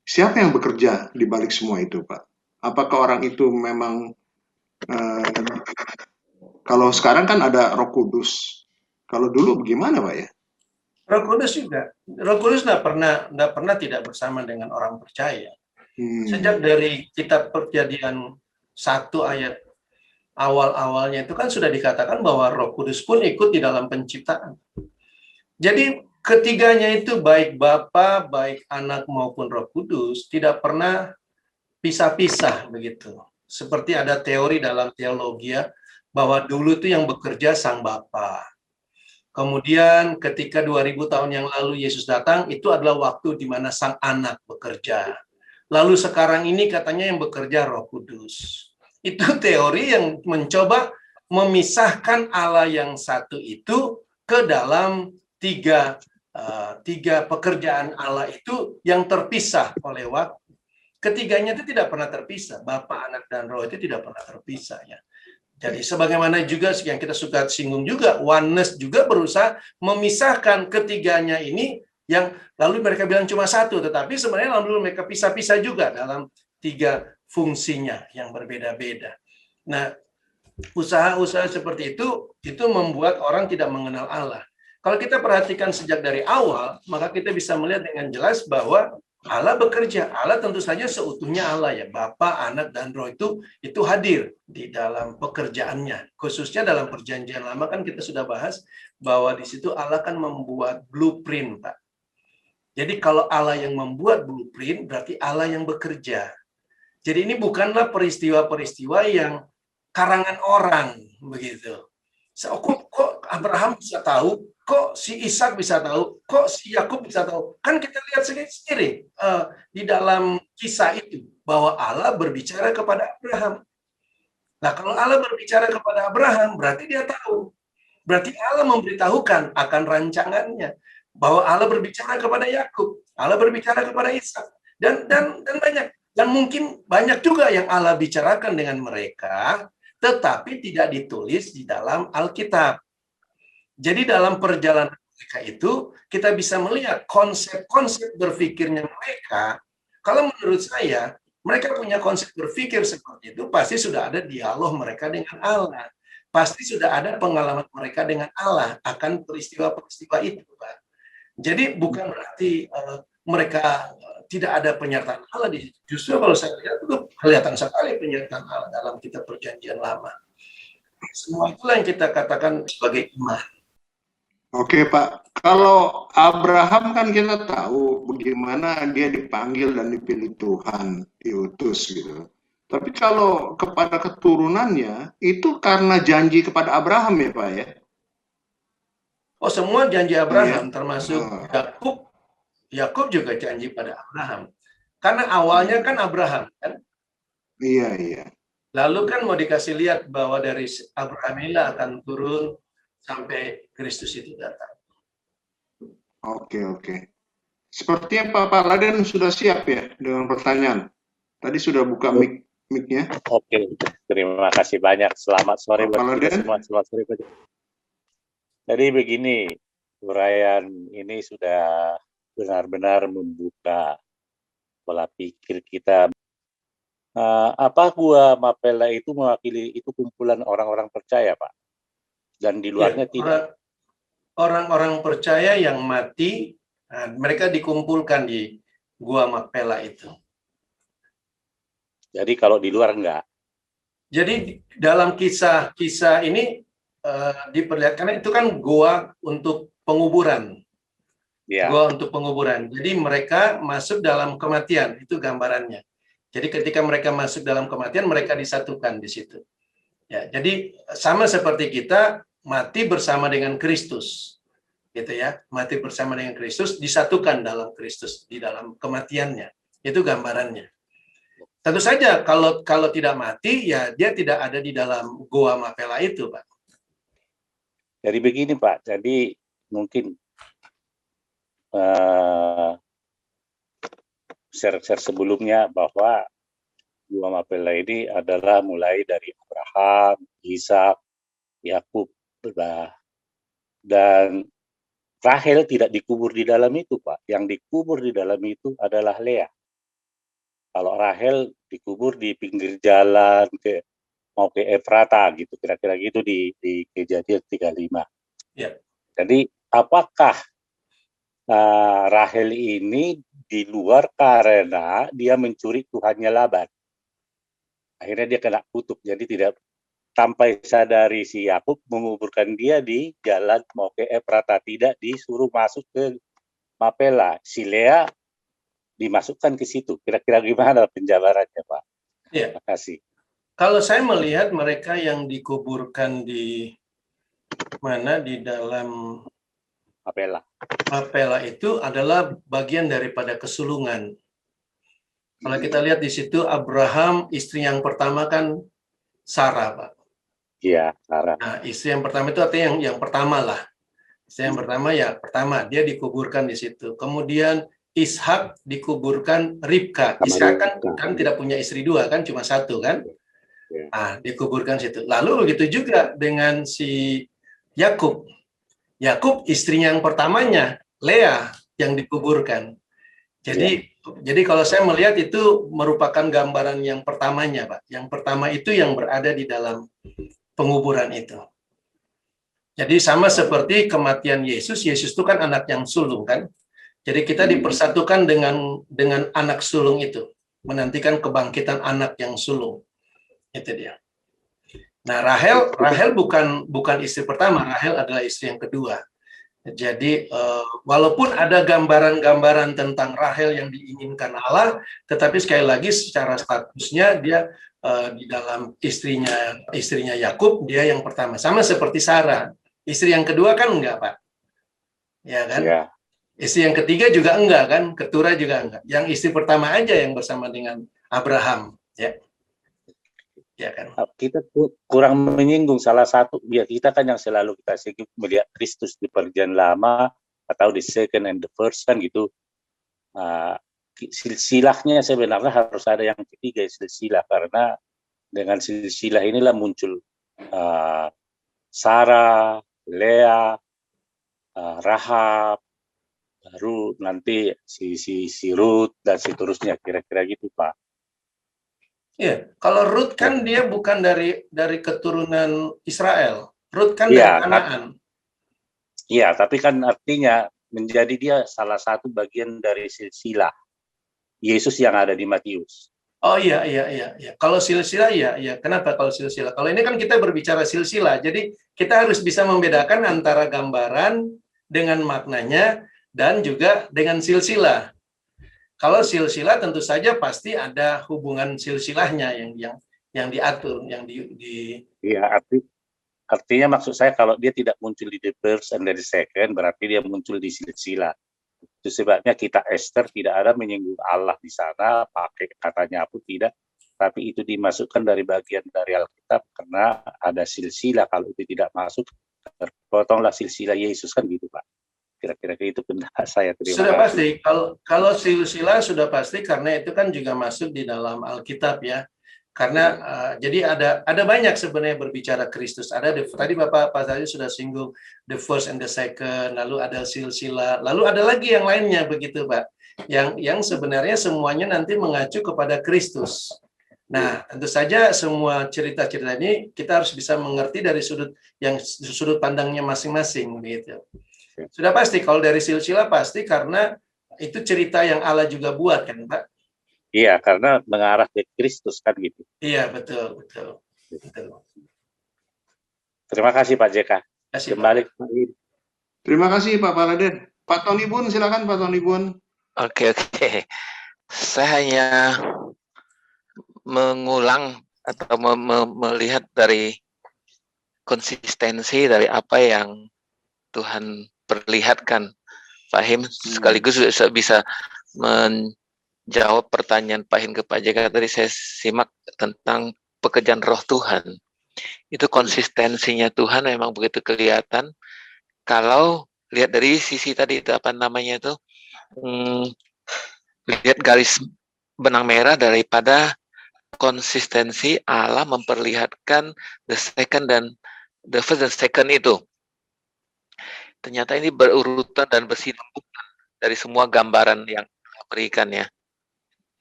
Siapa yang bekerja di balik semua itu, Pak? Apakah orang itu memang kalau sekarang kan ada Roh Kudus. Kalau dulu bagaimana, Pak ya? Roh Kudus juga. Roh Kudus tidak pernah tidak bersama dengan orang percaya. Sejak dari kitab Perjanjian 1 ayat awal-awalnya itu kan sudah dikatakan bahwa Roh Kudus pun ikut di dalam penciptaan. Jadi ketiganya itu, baik Bapa, baik Anak maupun Roh Kudus, tidak pernah pisah-pisah begitu. Seperti ada teori dalam teologi ya, bahwa dulu itu yang bekerja Sang Bapa. Kemudian ketika 2000 tahun yang lalu Yesus datang, itu adalah waktu di mana Sang Anak bekerja. Lalu sekarang ini katanya yang bekerja Roh Kudus. Itu teori yang mencoba memisahkan Allah yang satu itu ke dalam tiga pekerjaan Allah itu yang terpisah oleh waktu. Ketiganya itu tidak pernah terpisah. Bapa, Anak, dan Roh itu tidak pernah terpisah ya. Jadi sebagaimana juga yang kita suka singgung juga, oneness juga berusaha memisahkan ketiganya ini, yang lalu mereka bilang cuma satu, tetapi sebenarnya lalu mereka pisah-pisah juga dalam tiga fungsinya yang berbeda-beda. Nah, usaha-usaha seperti itu membuat orang tidak mengenal Allah. Kalau kita perhatikan sejak dari awal, maka kita bisa melihat dengan jelas bahwa Allah bekerja. Allah tentu saja seutuhnya Allah ya. Bapa, Anak, dan Roh itu hadir di dalam pekerjaannya. Khususnya dalam perjanjian lama kan kita sudah bahas bahwa di situ Allah kan membuat blueprint, Pak. Jadi kalau Allah yang membuat blueprint, berarti Allah yang bekerja. Jadi ini bukanlah peristiwa-peristiwa yang karangan orang begitu. Kok Abraham bisa tahu? Kok si Ishak bisa tahu? Kok si Yakub bisa tahu? Kan kita lihat sendiri di dalam kisah itu bahwa Allah berbicara kepada Abraham. Nah, kalau Allah berbicara kepada Abraham, berarti dia tahu. Berarti Allah memberitahukan akan rancangannya. Bahwa Allah berbicara kepada Yakub, Allah berbicara kepada Ishak, dan banyak. Dan mungkin banyak juga yang Allah bicarakan dengan mereka, tetapi tidak ditulis di dalam Alkitab. Jadi dalam perjalanan mereka itu, kita bisa melihat konsep-konsep berpikirnya mereka. Kalau menurut saya, mereka punya konsep berpikir seperti itu, pasti sudah ada dialog mereka dengan Allah. Pasti sudah ada pengalaman mereka dengan Allah akan peristiwa-peristiwa itu, Pak. Jadi bukan berarti mereka tidak ada penyertaan Allah di situ. Justru kalau saya lihat itu kelihatan sekali penyertaan Allah dalam kitab Perjanjian Lama. Semua itulah yang kita katakan sebagai iman. Oke Pak, kalau Abraham kan kita tahu bagaimana dia dipanggil dan dipilih Tuhan, diutus gitu. Tapi kalau kepada keturunannya, itu karena janji kepada Abraham ya Pak ya? Oh, semua janji Abraham, termasuk Yakub juga janji pada Abraham. Karena awalnya kan Abraham kan? Iya. Lalu kan mau dikasih lihat bahwa dari Abraham ini akan turun sampai Kristus itu datang. Oke. Sepertinya Pak Raden sudah siap ya dengan pertanyaan. Tadi sudah buka mic-nya. Oke, terima kasih banyak. Selamat sore Pak Raden. Selamat sore. Jadi begini, uraian ini sudah benar-benar membuka pola pikir kita. Apa Gua Mapela itu mewakili itu kumpulan orang-orang percaya, Pak? Dan di luarnya tidak. Orang-orang percaya yang mati, mereka dikumpulkan di Gua Mapela itu. Jadi kalau di luar enggak? Jadi dalam kisah ini diperlihatkan itu kan gua untuk penguburan. Ya. Gua untuk penguburan. Jadi mereka masuk dalam kematian, itu gambarannya. Jadi ketika mereka masuk dalam kematian, mereka disatukan di situ. Ya, jadi sama seperti kita mati bersama dengan Kristus, gitu ya. Mati bersama dengan Kristus, disatukan dalam Kristus di dalam kematiannya. Itu gambarannya. Tentu saja kalau tidak mati, ya dia tidak ada di dalam goa Mapela itu, Pak. Jadi begini Pak, jadi mungkin share sebelumnya bahwa Goa Mapela ini adalah mulai dari Abraham, Ishak, Yakub, dan Rahel tidak dikubur di dalam itu, Pak. Yang dikubur di dalam itu adalah Lea. Kalau Rahel dikubur di pinggir jalan mau ke Efrata gitu, kira-kira gitu di Kejadian 35. Ya. Jadi apakah Rahel ini di luar karena dia mencuri Tuhannya Laban? Akhirnya dia kena kutuk, jadi tidak sampai sadari si Yakub menguburkan dia di jalan mau ke Efrata, tidak disuruh masuk ke Mapela. Si Lea dimasukkan ke situ. Kira-kira gimana penjabarannya, Pak? Ya. Terima kasih. Kalau saya melihat mereka yang dikuburkan di mana di dalam Mapela itu adalah bagian daripada kesulungan. Kalau kita lihat di situ Abraham, istri yang pertama kan Sarah, Pak. Iya, Sarah. Nah, istri yang pertama itu artinya yang pertama lah. Istri yang pertama ya pertama, dia dikuburkan di situ. Kemudian Ishak dikuburkan Ribka. Ishak kan tidak punya istri dua kan, cuma satu kan. Nah, dikuburkan situ. Lalu begitu juga dengan si Yakub. Yakub istrinya yang pertamanya, Lea, yang dikuburkan. Jadi kalau saya melihat itu merupakan gambaran yang pertamanya, Pak. Yang pertama itu yang berada di dalam penguburan itu. Jadi sama seperti kematian Yesus. Yesus itu kan anak yang sulung kan. Jadi kita dipersatukan dengan anak sulung itu, menantikan kebangkitan anak yang sulung. Itu dia. Nah, Rahel bukan istri pertama, Rahel adalah istri yang kedua. Jadi walaupun ada gambaran-gambaran tentang Rahel yang diinginkan Allah, tetapi sekali lagi secara statusnya dia di dalam istrinya Yakub, dia yang pertama. Sama seperti Sarah, istri yang kedua kan enggak, Pak? Ya kan? Ya. Istri yang ketiga juga enggak kan? Keturah juga enggak. Yang istri pertama aja yang bersama dengan Abraham, ya. Ya kan? Kita kurang menyinggung salah satu, ya kita kan yang selalu kita singgung melihat Kristus di Perjanjian Lama atau di second and the first kan gitu. Silsilahnya sebenarnya harus ada yang ketiga, silsilah, karena dengan silsilah inilah muncul Sarah, Lea, Rahab, baru nanti si Ruth dan seterusnya, kira-kira gitu Pak. Iya, kalau Ruth kan dia bukan dari keturunan Israel. Ruth kan dari Kanaan. Iya, tapi kan artinya menjadi dia salah satu bagian dari silsilah Yesus yang ada di Matius. Oh iya. Kalau silsilah ya. Kenapa kalau silsilah? Kalau ini kan kita berbicara silsilah. Jadi kita harus bisa membedakan antara gambaran dengan maknanya dan juga dengan silsilah. Kalau silsilah tentu saja pasti ada hubungan silsilahnya yang diatur, yang di. Iya, artinya maksud saya kalau dia tidak muncul di the first and the second, berarti dia muncul di silsilah. Itu sebabnya kita Esther tidak ada menyinggung Allah di sana, pakai katanya apa tidak, tapi itu dimasukkan dari bagian dari Alkitab karena ada silsilah. Kalau itu tidak masuk, terpotonglah silsilah Yesus kan gitu Pak. Kira-kira itu pendapat saya. Sudah pasti. Kalau silsilah sudah pasti karena itu kan juga masuk di dalam Alkitab ya. Karena jadi ada banyak sebenarnya berbicara Kristus. Ada tadi Bapak tadi sudah singgung the first and the second, lalu ada silsilah, lalu ada lagi yang lainnya begitu Pak. Yang sebenarnya semuanya nanti mengacu kepada Kristus. Nah, tentu saja semua cerita-cerita ini kita harus bisa mengerti dari sudut pandangnya masing-masing begitu. Sudah pasti kalau dari silsilah pasti karena itu cerita yang Allah juga buat kan Pak? Iya, karena mengarah ke Kristus kan gitu. Iya, betul. Terima kasih Pak JK. Kasih, kembali Pak. Terima kasih Pak Paraden. Pak Tony Bun, silakan Pak Tony Bun. Oke. Saya hanya mengulang atau melihat dari konsistensi dari apa yang Tuhan perlihatkan. Fahim sekaligus bisa menjawab pertanyaan Pak Hin ke Pak JK tadi saya simak tentang pekerjaan Roh Tuhan. Itu konsistensinya Tuhan memang begitu kelihatan. Kalau lihat dari sisi tadi itu apa namanya itu, lihat garis benang merah daripada konsistensi Allah memperlihatkan the second dan the first dan second itu. Ternyata ini berurutan dan bersinambungan dari semua gambaran yang diberikan ya.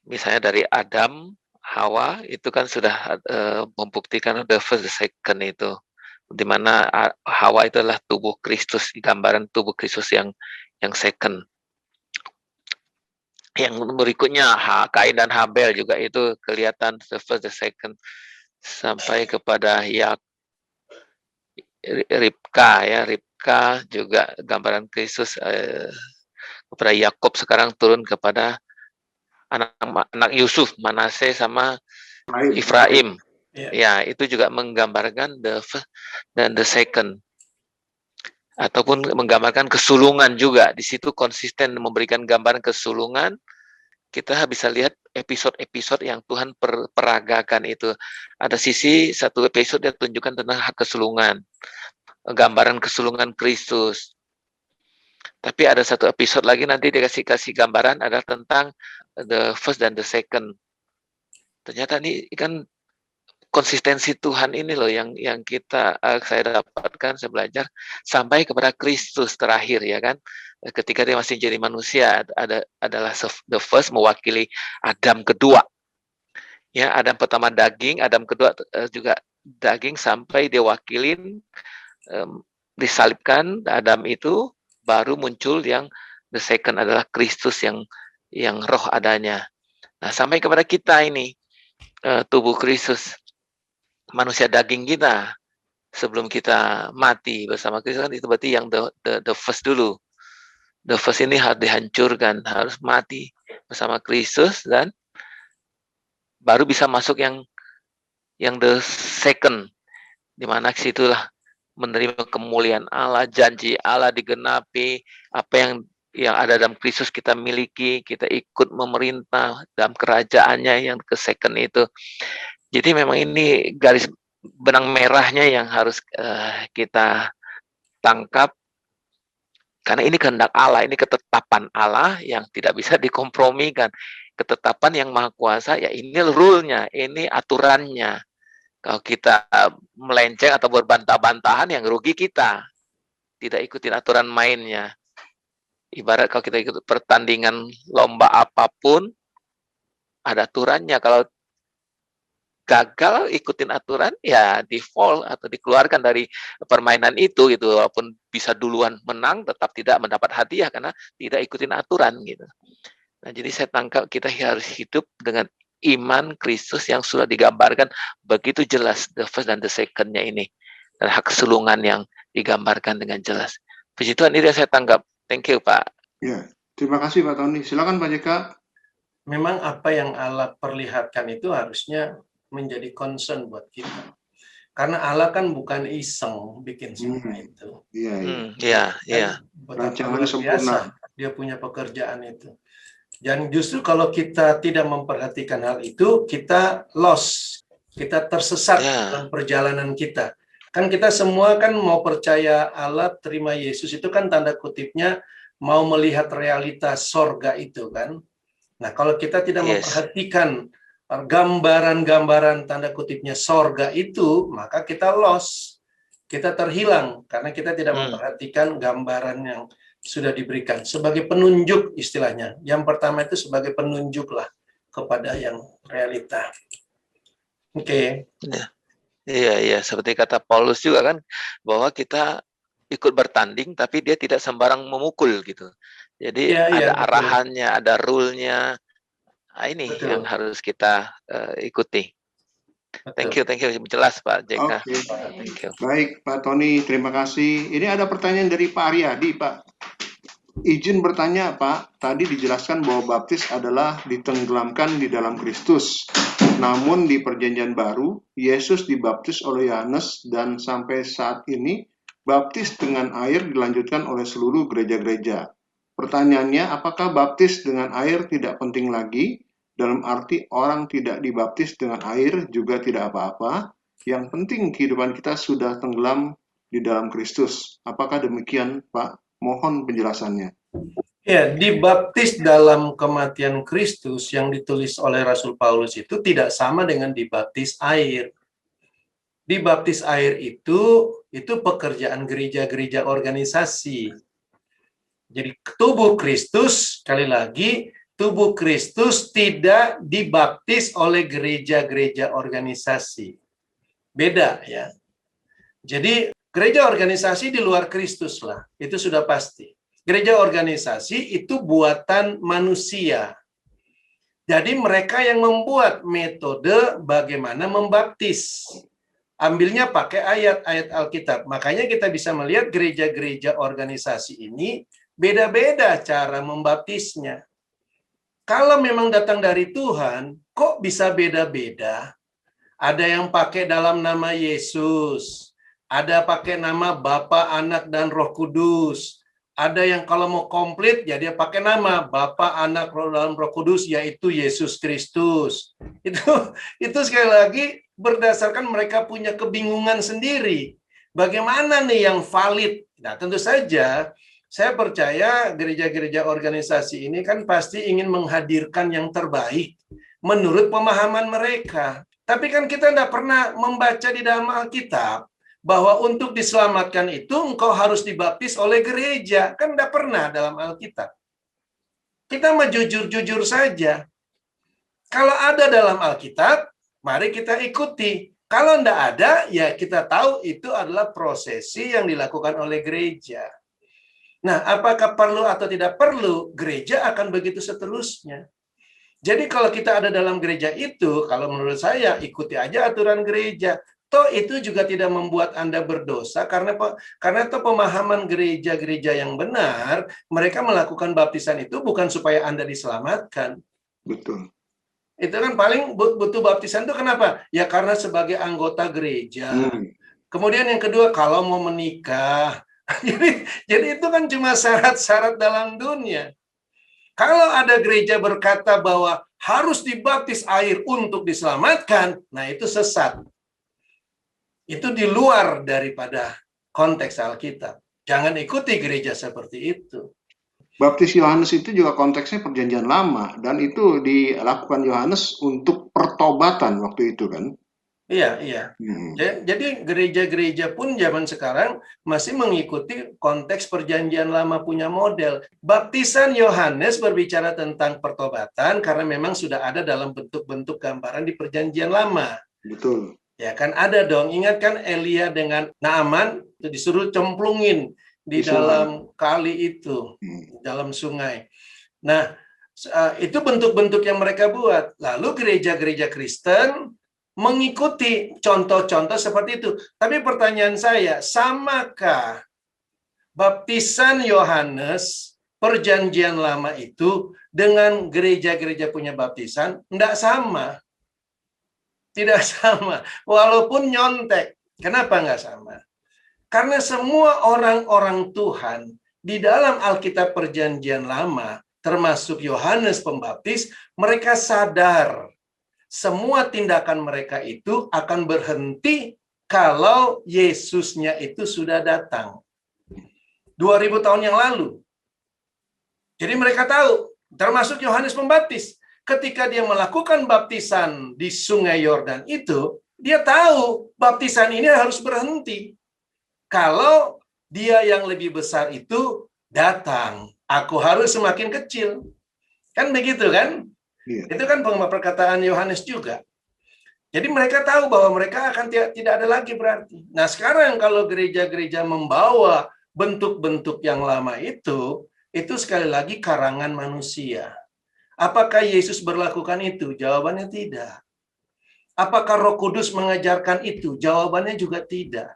Misalnya dari Adam, Hawa itu kan sudah membuktikan the first the second itu. Di mana Hawa itu adalah tubuh Kristus, gambaran tubuh Kristus yang second. Yang berikutnya Kain dan Habel juga itu kelihatan the first the second, sampai kepada Ribka juga gambaran Kristus, kepada Yakub sekarang turun kepada anak Yusuf, Manase sama Efraim. Ya, itu juga menggambarkan the first dan the second. Ataupun menggambarkan kesulungan juga. Di situ konsisten memberikan gambaran kesulungan. Kita bisa lihat episode-episode yang Tuhan peragakan itu. Ada sisi satu episode yang tunjukkan tentang hak kesulungan. Gambaran kesulungan Kristus. Tapi ada satu episode lagi nanti dikasih gambaran adalah tentang the first dan the second. Ternyata ini kan konsistensi Tuhan ini loh yang saya dapatkan, saya belajar sampai kepada Kristus terakhir ya kan. Ketika dia masih jadi manusia adalah the first mewakili Adam kedua. Ya, Adam pertama daging, Adam kedua juga daging sampai dia wakilin disalibkan Adam itu, baru muncul yang the second adalah Kristus yang roh adanya. Nah, sampai kepada kita ini tubuh Kristus, manusia daging kita sebelum kita mati bersama Kristus kan itu berarti yang the first dulu. The first ini harus dihancurkan, harus mati bersama Kristus dan baru bisa masuk yang the second, di mana situlah menerima kemuliaan Allah, janji Allah digenapi, apa yang ada dalam Kristus kita miliki, kita ikut memerintah dalam kerajaannya yang ke second itu. Jadi memang ini garis benang merahnya yang harus kita tangkap, karena ini kehendak Allah, ini ketetapan Allah yang tidak bisa dikompromikan. Ketetapan yang maha kuasa, ya ini rule-nya, ini aturannya. Kalau kita melenceng atau berbantah-bantahan, yang rugi kita. Tidak ikutin aturan mainnya. Ibarat kalau kita ikut pertandingan lomba apapun, ada aturannya. Kalau gagal ikutin aturan, ya default atau dikeluarkan dari permainan itu gitu. Walaupun bisa duluan menang, tetap tidak mendapat hadiah karena tidak ikutin aturan gitu. Nah, jadi saya tangkap kita harus hidup dengan iman Kristus yang sudah digambarkan begitu jelas the first dan the second-nya ini, dan hak kesulungan yang digambarkan dengan jelas. Puji Tuhan, ini yang saya tangkap. Thank you, Pak. Ya, terima kasih Pak Tony. Silakan Pak JK. Memang apa yang Allah perlihatkan itu harusnya menjadi concern buat kita. Karena Allah kan bukan iseng bikin semua itu. Iya. Betapa luar biasa dia punya pekerjaan itu. Dan justru kalau kita tidak memperhatikan hal itu, kita lost, kita tersesat dalam perjalanan kita. Kan kita semua kan mau percaya Allah, terima Yesus, itu kan tanda kutipnya mau melihat realitas sorga itu kan. Nah, kalau kita tidak memperhatikan gambaran-gambaran tanda kutipnya sorga itu, maka kita lost, kita terhilang karena kita tidak memperhatikan gambaran yang sudah diberikan sebagai penunjuk istilahnya. Yang pertama itu sebagai penunjuk lah kepada yang realita. Oke. Iya, seperti kata Paulus juga kan, bahwa kita ikut bertanding tapi dia tidak sembarang memukul gitu. Jadi ada arahannya, ada rule-nya. Nah, ini yang harus kita ikuti. Thank you. Jelas Pak JK. Oke. Thank you. Baik, Pak Tony, terima kasih. Ini ada pertanyaan dari Pak Aryadi, Pak. Izin bertanya, Pak. Tadi dijelaskan bahwa baptis adalah ditenggelamkan di dalam Kristus. Namun di Perjanjian Baru, Yesus dibaptis oleh Yohanes dan sampai saat ini baptis dengan air dilanjutkan oleh seluruh gereja-gereja. Pertanyaannya, apakah baptis dengan air tidak penting lagi? Dalam arti orang tidak dibaptis dengan air juga tidak apa-apa. Yang penting kehidupan kita sudah tenggelam di dalam Kristus. Apakah demikian, Pak? Mohon penjelasannya. Ya, dibaptis dalam kematian Kristus yang ditulis oleh Rasul Paulus itu tidak sama dengan dibaptis air. Dibaptis air itu pekerjaan gereja-gereja organisasi. Jadi tubuh Kristus, sekali lagi, tubuh Kristus tidak dibaptis oleh gereja-gereja organisasi. Beda ya. Jadi gereja organisasi di luar Kristus lah, itu sudah pasti. Gereja organisasi itu buatan manusia. Jadi mereka yang membuat metode bagaimana membaptis. Ambilnya pakai ayat-ayat Alkitab. Makanya kita bisa melihat gereja-gereja organisasi ini beda-beda cara membaptisnya. Kalau memang datang dari Tuhan, kok bisa beda-beda? Ada yang pakai dalam nama Yesus, ada pakai nama Bapa, Anak, dan Roh Kudus. Ada yang kalau mau komplit, ya dia pakai nama Bapa, Anak, dan Roh Kudus, yaitu Yesus Kristus. Itu sekali lagi berdasarkan mereka punya kebingungan sendiri. Bagaimana nih yang valid? Nah, tentu saja saya percaya gereja-gereja organisasi ini kan pasti ingin menghadirkan yang terbaik menurut pemahaman mereka. Tapi kan kita tidak pernah membaca di dalam Alkitab bahwa untuk diselamatkan itu engkau harus dibaptis oleh gereja. Kan tidak pernah dalam Alkitab. Kita mah jujur-jujur saja. Kalau ada dalam Alkitab, mari kita ikuti. Kalau tidak ada, ya kita tahu itu adalah prosesi yang dilakukan oleh gereja. Nah, apakah perlu atau tidak perlu? Gereja akan begitu seterusnya. Jadi kalau kita ada dalam gereja itu, kalau menurut saya, ikuti aja aturan gereja. Toh itu juga tidak membuat Anda berdosa, karena itu pemahaman gereja-gereja yang benar, mereka melakukan baptisan itu bukan supaya Anda diselamatkan. Betul. Itu kan paling butuh baptisan itu kenapa? Ya karena sebagai anggota gereja. Kemudian yang kedua, kalau mau menikah. Jadi itu kan cuma syarat-syarat dalam dunia. Kalau ada gereja berkata bahwa harus dibaptis air untuk diselamatkan, nah itu sesat. Itu di luar daripada konteks Alkitab. Jangan ikuti gereja seperti itu. Baptis Yohanes itu juga konteksnya Perjanjian Lama, dan itu dilakukan Yohanes untuk pertobatan waktu itu kan? Iya. Jadi gereja-gereja pun zaman sekarang masih mengikuti konteks Perjanjian Lama punya model. Baptisan Yohanes berbicara tentang pertobatan karena memang sudah ada dalam bentuk-bentuk gambaran di Perjanjian Lama. Betul. Ya kan ada dong. Ingat kan Elia dengan Naaman itu disuruh cemplungin di dalam kali itu, dalam sungai. Nah, itu bentuk-bentuk yang mereka buat. Lalu gereja-gereja Kristen mengikuti contoh-contoh seperti itu. Tapi pertanyaan saya, samakah baptisan Yohanes Perjanjian Lama itu dengan gereja-gereja punya baptisan? Tidak sama. Tidak sama. Walaupun nyontek. Kenapa nggak sama? Karena semua orang-orang Tuhan di dalam Alkitab Perjanjian Lama, termasuk Yohanes Pembaptis, mereka sadar semua tindakan mereka itu akan berhenti kalau Yesusnya itu sudah datang. 2000 tahun yang lalu. Jadi mereka tahu, termasuk Yohanes Pembaptis, ketika dia melakukan baptisan di Sungai Yordan itu, dia tahu baptisan ini harus berhenti. Kalau dia yang lebih besar itu datang, aku harus semakin kecil. Kan begitu kan? Itu kan perkataan Yohanes juga. Jadi mereka tahu bahwa mereka akan tidak ada lagi berarti. Nah sekarang kalau gereja-gereja membawa bentuk-bentuk yang lama itu sekali lagi karangan manusia. Apakah Yesus berlakukan itu? Jawabannya tidak. Apakah Roh Kudus mengajarkan itu? Jawabannya juga tidak.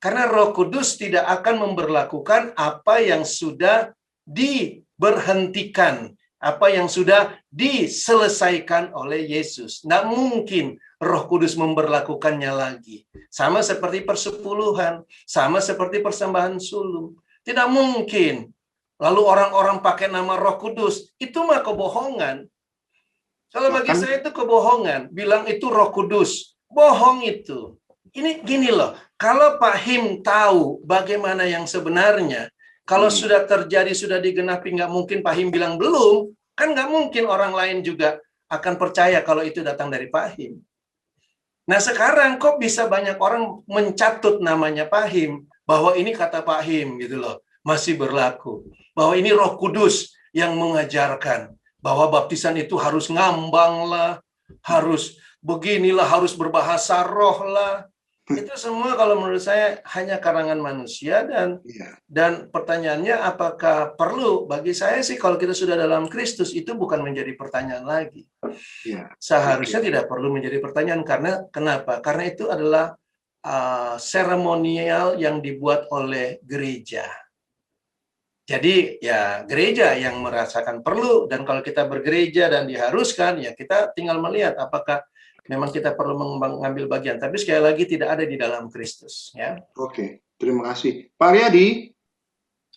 Karena Roh Kudus tidak akan memberlakukan apa yang sudah diberhentikan, apa yang sudah diselesaikan oleh Yesus. Nggak mungkin Roh Kudus memberlakukannya lagi. Sama seperti persepuluhan, sama seperti persembahan sulung. Tidak mungkin. Lalu orang-orang pakai nama Roh Kudus, itu mah kebohongan. Kalau bagi saya itu kebohongan, bilang itu Roh Kudus, bohong itu. Ini gini loh, kalau Pak Him tahu bagaimana yang sebenarnya, kalau sudah terjadi, sudah digenapi, nggak mungkin Pak Him bilang belum, kan nggak mungkin orang lain juga akan percaya kalau itu datang dari Pak Him. Nah sekarang kok bisa banyak orang mencatut namanya Pak Him, bahwa ini kata Pak Him gitu loh, masih berlaku. Bahwa ini Roh Kudus yang mengajarkan bahwa baptisan itu harus ngambang lah, harus beginilah, harus berbahasa roh lah. Itu semua kalau menurut saya hanya karangan manusia, dan pertanyaannya apakah perlu? Bagi saya sih kalau kita sudah dalam Kristus itu bukan menjadi pertanyaan lagi. Seharusnya tidak perlu menjadi pertanyaan. Karena kenapa? Karena itu adalah seremonial yang dibuat oleh gereja. Jadi ya gereja yang merasakan perlu, dan kalau kita bergereja dan diharuskan, ya kita tinggal melihat apakah memang kita perlu mengambil bagian. Tapi sekali lagi tidak ada di dalam Kristus. Ya. Oke, terima kasih. Pak Riyadi.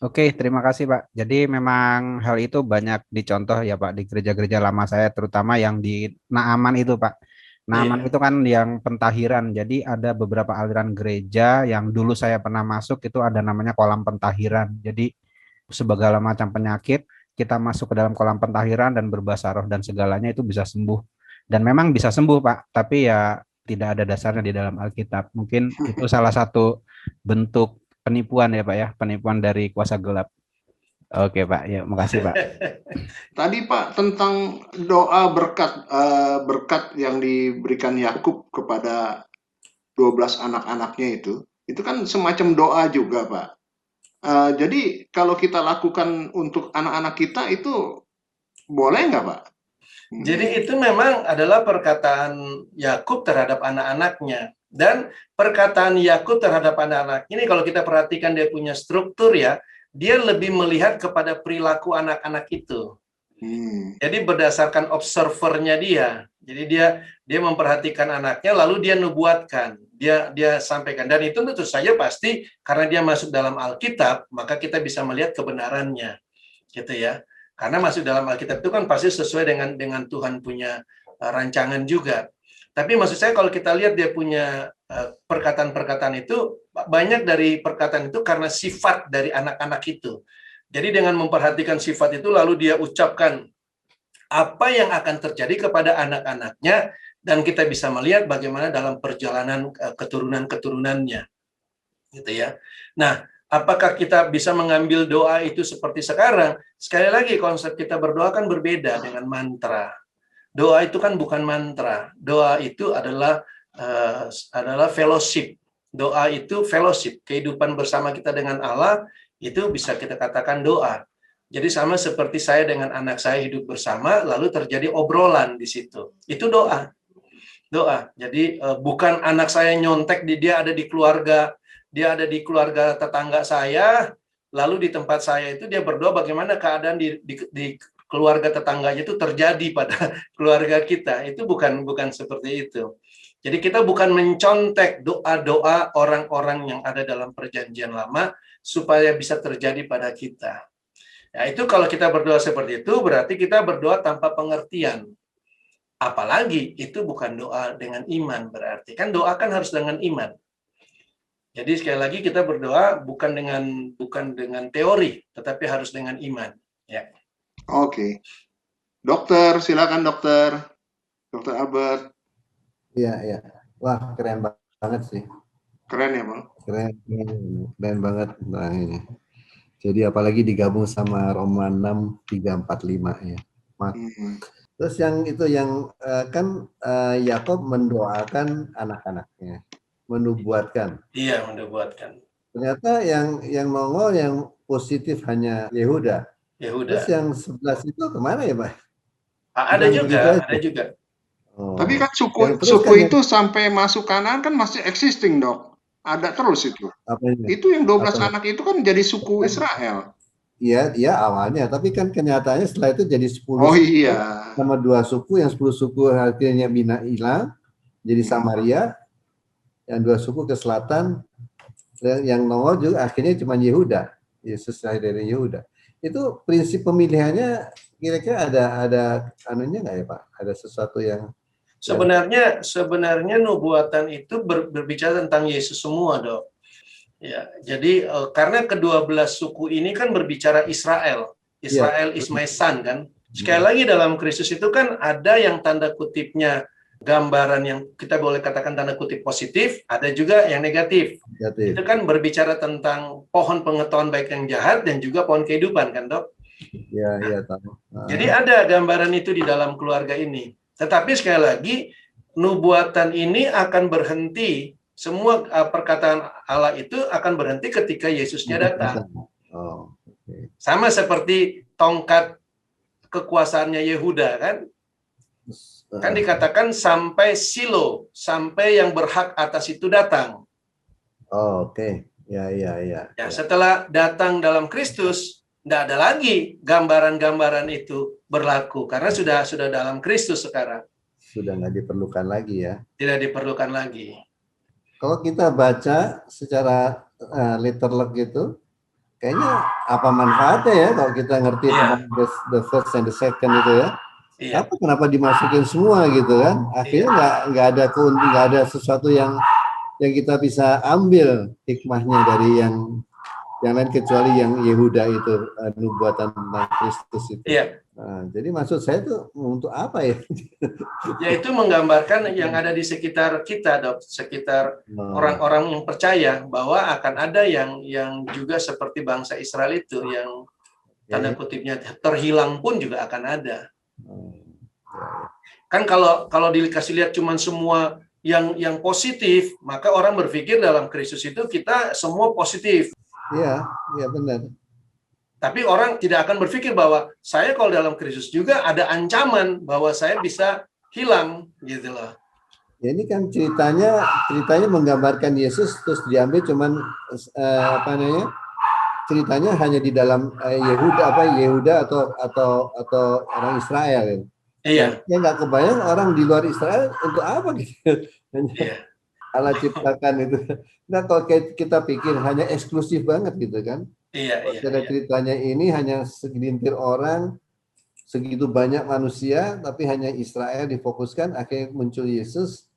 Oke, terima kasih Pak. Jadi memang hal itu banyak dicontoh ya Pak di gereja-gereja lama saya, terutama yang di Naaman itu Pak. Naaman itu kan yang pentahiran. Jadi ada beberapa aliran gereja yang dulu saya pernah masuk itu ada namanya kolam pentahiran. Jadi segala macam penyakit kita masuk ke dalam kolam pentahiran dan berbahasa roh dan segalanya itu bisa sembuh. Dan memang bisa sembuh Pak, tapi ya tidak ada dasarnya di dalam Alkitab. Mungkin itu salah satu bentuk penipuan ya Pak ya, penipuan dari kuasa gelap. Oke Pak, ya makasih Pak. Tadi Pak tentang doa berkat yang diberikan Yakub kepada 12 anak-anaknya itu kan semacam doa juga Pak. Jadi kalau kita lakukan untuk anak-anak kita itu boleh nggak Pak? Jadi itu memang adalah perkataan Yakub terhadap anak-anaknya. Dan perkataan Yakub terhadap anak-anak ini kalau kita perhatikan dia punya struktur ya, dia lebih melihat kepada perilaku anak-anak itu. Jadi berdasarkan observernya dia. Jadi dia memperhatikan anaknya lalu dia nubuatkan. Dia sampaikan, dan itu tentu saja pasti karena dia masuk dalam Alkitab, maka kita bisa melihat kebenarannya. Gitu ya. Karena masuk dalam Alkitab itu kan pasti sesuai dengan Tuhan punya rancangan juga. Tapi maksud saya kalau kita lihat dia punya perkataan-perkataan itu, banyak dari perkataan itu karena sifat dari anak-anak itu. Jadi dengan memperhatikan sifat itu lalu dia ucapkan apa yang akan terjadi kepada anak-anaknya, dan kita bisa melihat bagaimana dalam perjalanan keturunan-keturunannya. Gitu ya. Nah, apakah kita bisa mengambil doa itu seperti sekarang? Sekali lagi konsep kita berdoa kan berbeda dengan mantra. Doa itu kan bukan mantra. Doa itu adalah fellowship. Doa itu fellowship. Kehidupan bersama kita dengan Allah itu bisa kita katakan doa. Jadi sama seperti saya dengan anak saya hidup bersama, lalu terjadi obrolan di situ. Itu doa. Doa. Jadi bukan anak saya nyontek dia ada di keluarga tetangga saya, lalu di tempat saya itu dia berdoa bagaimana keadaan di keluarga tetangganya itu terjadi pada keluarga kita. Itu bukan seperti itu. Jadi kita bukan mencontek doa-doa orang-orang yang ada dalam perjanjian lama supaya bisa terjadi pada kita. Ya, itu kalau kita berdoa seperti itu berarti kita berdoa tanpa pengertian. Apalagi itu bukan doa dengan iman, berarti kan doa kan harus dengan iman. Jadi sekali lagi kita berdoa bukan dengan teori, tetapi harus dengan iman. Ya. Oke. Dokter, silakan dokter. Dokter Albert. Iya. Wah, keren banget sih. Keren ya, Bang? Keren banget. Nah, ini. Jadi apalagi digabung sama Roma 6:3-4-5 ya. Terus kan Yakub mendoakan anak-anaknya, menubuatkan. Iya, menubuatkan. Ternyata yang nongol yang positif hanya Yehuda. Terus yang 11 itu kemana ya, Pak? Ada juga. Oh. Tapi kan Yang terus suku kan yang itu sampai masuk Kanaan kan masih existing, Dok. Ada terus itu. apanya? Itu yang 12 Apanya? anak itu kan jadi suku Israel. Iya, iya awalnya, tapi kan kenyataannya setelah itu jadi 10 Oh suku iya. sama 2 suku, yang 10 suku akhirnya hilang, jadi Samaria, yang 2 suku ke selatan, yang nongol juga akhirnya cuma Yehuda, Yesus lahir dari Yehuda. Itu prinsip pemilihannya kira-kira ada anunya nggak ya Pak? Ada sesuatu yang Sebenarnya nubuatan itu berbicara tentang Yesus semua, Dok. Ya, jadi karena ke-12 suku ini kan berbicara Israel. Israel is my son kan. Sekali lagi dalam Kristus itu kan ada yang tanda kutipnya gambaran yang kita boleh katakan tanda kutip positif, ada juga yang negatif. negatif. Itu kan berbicara tentang pohon pengetahuan baik yang jahat dan juga pohon kehidupan kan, Dok? Ya, ya tahu. Jadi ada gambaran itu di dalam keluarga ini. Tetapi sekali lagi nubuatan ini akan berhenti. Semua perkataan Allah itu akan berhenti ketika Yesusnya datang. Oh, okay. Sama seperti tongkat kekuasaannya Yehuda kan? Kan dikatakan sampai Silo, sampai yang berhak atas itu datang. Oh, oke. Ya. Ya, setelah datang dalam Kristus, tidak ada lagi gambaran-gambaran itu berlaku karena sudah dalam Kristus sekarang. Sudah nggak diperlukan lagi ya. Tidak diperlukan lagi. Kalau kita baca secara letterlock gitu, kayaknya apa manfaatnya ya kalau kita ngerti tentang the first and the second itu ya? Iya. Kenapa dimasukin semua gitu kan? Akhirnya nggak ada sesuatu yang kita bisa ambil hikmahnya dari yang lain kecuali yang Yehuda itu nubuatan tentang Kristus itu. Iya. Nah, jadi maksud saya itu untuk apa ya? Yaitu menggambarkan yang ada di sekitar kita, Dok, sekitar orang-orang yang percaya bahwa akan ada yang juga seperti bangsa Israel itu yang tanda kutipnya terhilang pun juga akan ada. Kan kalau dikasih lihat cuman semua yang positif, maka orang berpikir dalam Kristus itu kita semua positif. Iya benar. Tapi orang tidak akan berpikir bahwa saya kalau dalam Kristus juga ada ancaman bahwa saya bisa hilang, gitu loh. Ya ini kan ceritanya menggambarkan Yesus terus diambil cuman ceritanya hanya di dalam Yehuda atau orang Israel. Ya. Iya. Ya nggak kebayang orang di luar Israel untuk apa gitu. Allah ciptakan itu. Nah kalau kita pikir hanya eksklusif banget gitu kan. Iya. Ceritanya ini hanya segelintir orang, segitu banyak manusia, tapi hanya Israel difokuskan, akhirnya muncul Yesus.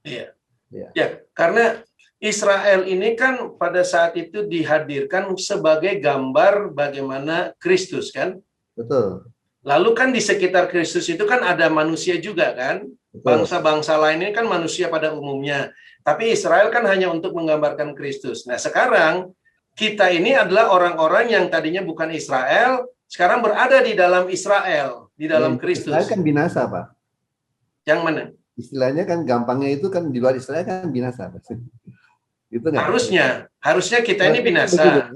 Iya. Ya, karena Israel ini kan pada saat itu dihadirkan sebagai gambar bagaimana Kristus kan. Betul. Lalu kan di sekitar Kristus itu kan ada manusia juga kan. Bangsa-bangsa lain ini kan manusia pada umumnya. Tapi Israel kan hanya untuk menggambarkan Kristus. Nah sekarang kita ini adalah orang-orang yang tadinya bukan Israel, sekarang berada di dalam Israel, di dalam Kristus. Israel kan binasa, Pak. Yang mana? Istilahnya kan gampangnya itu kan di luar Israel kan binasa. Gitu kan? Harusnya kita ini binasa.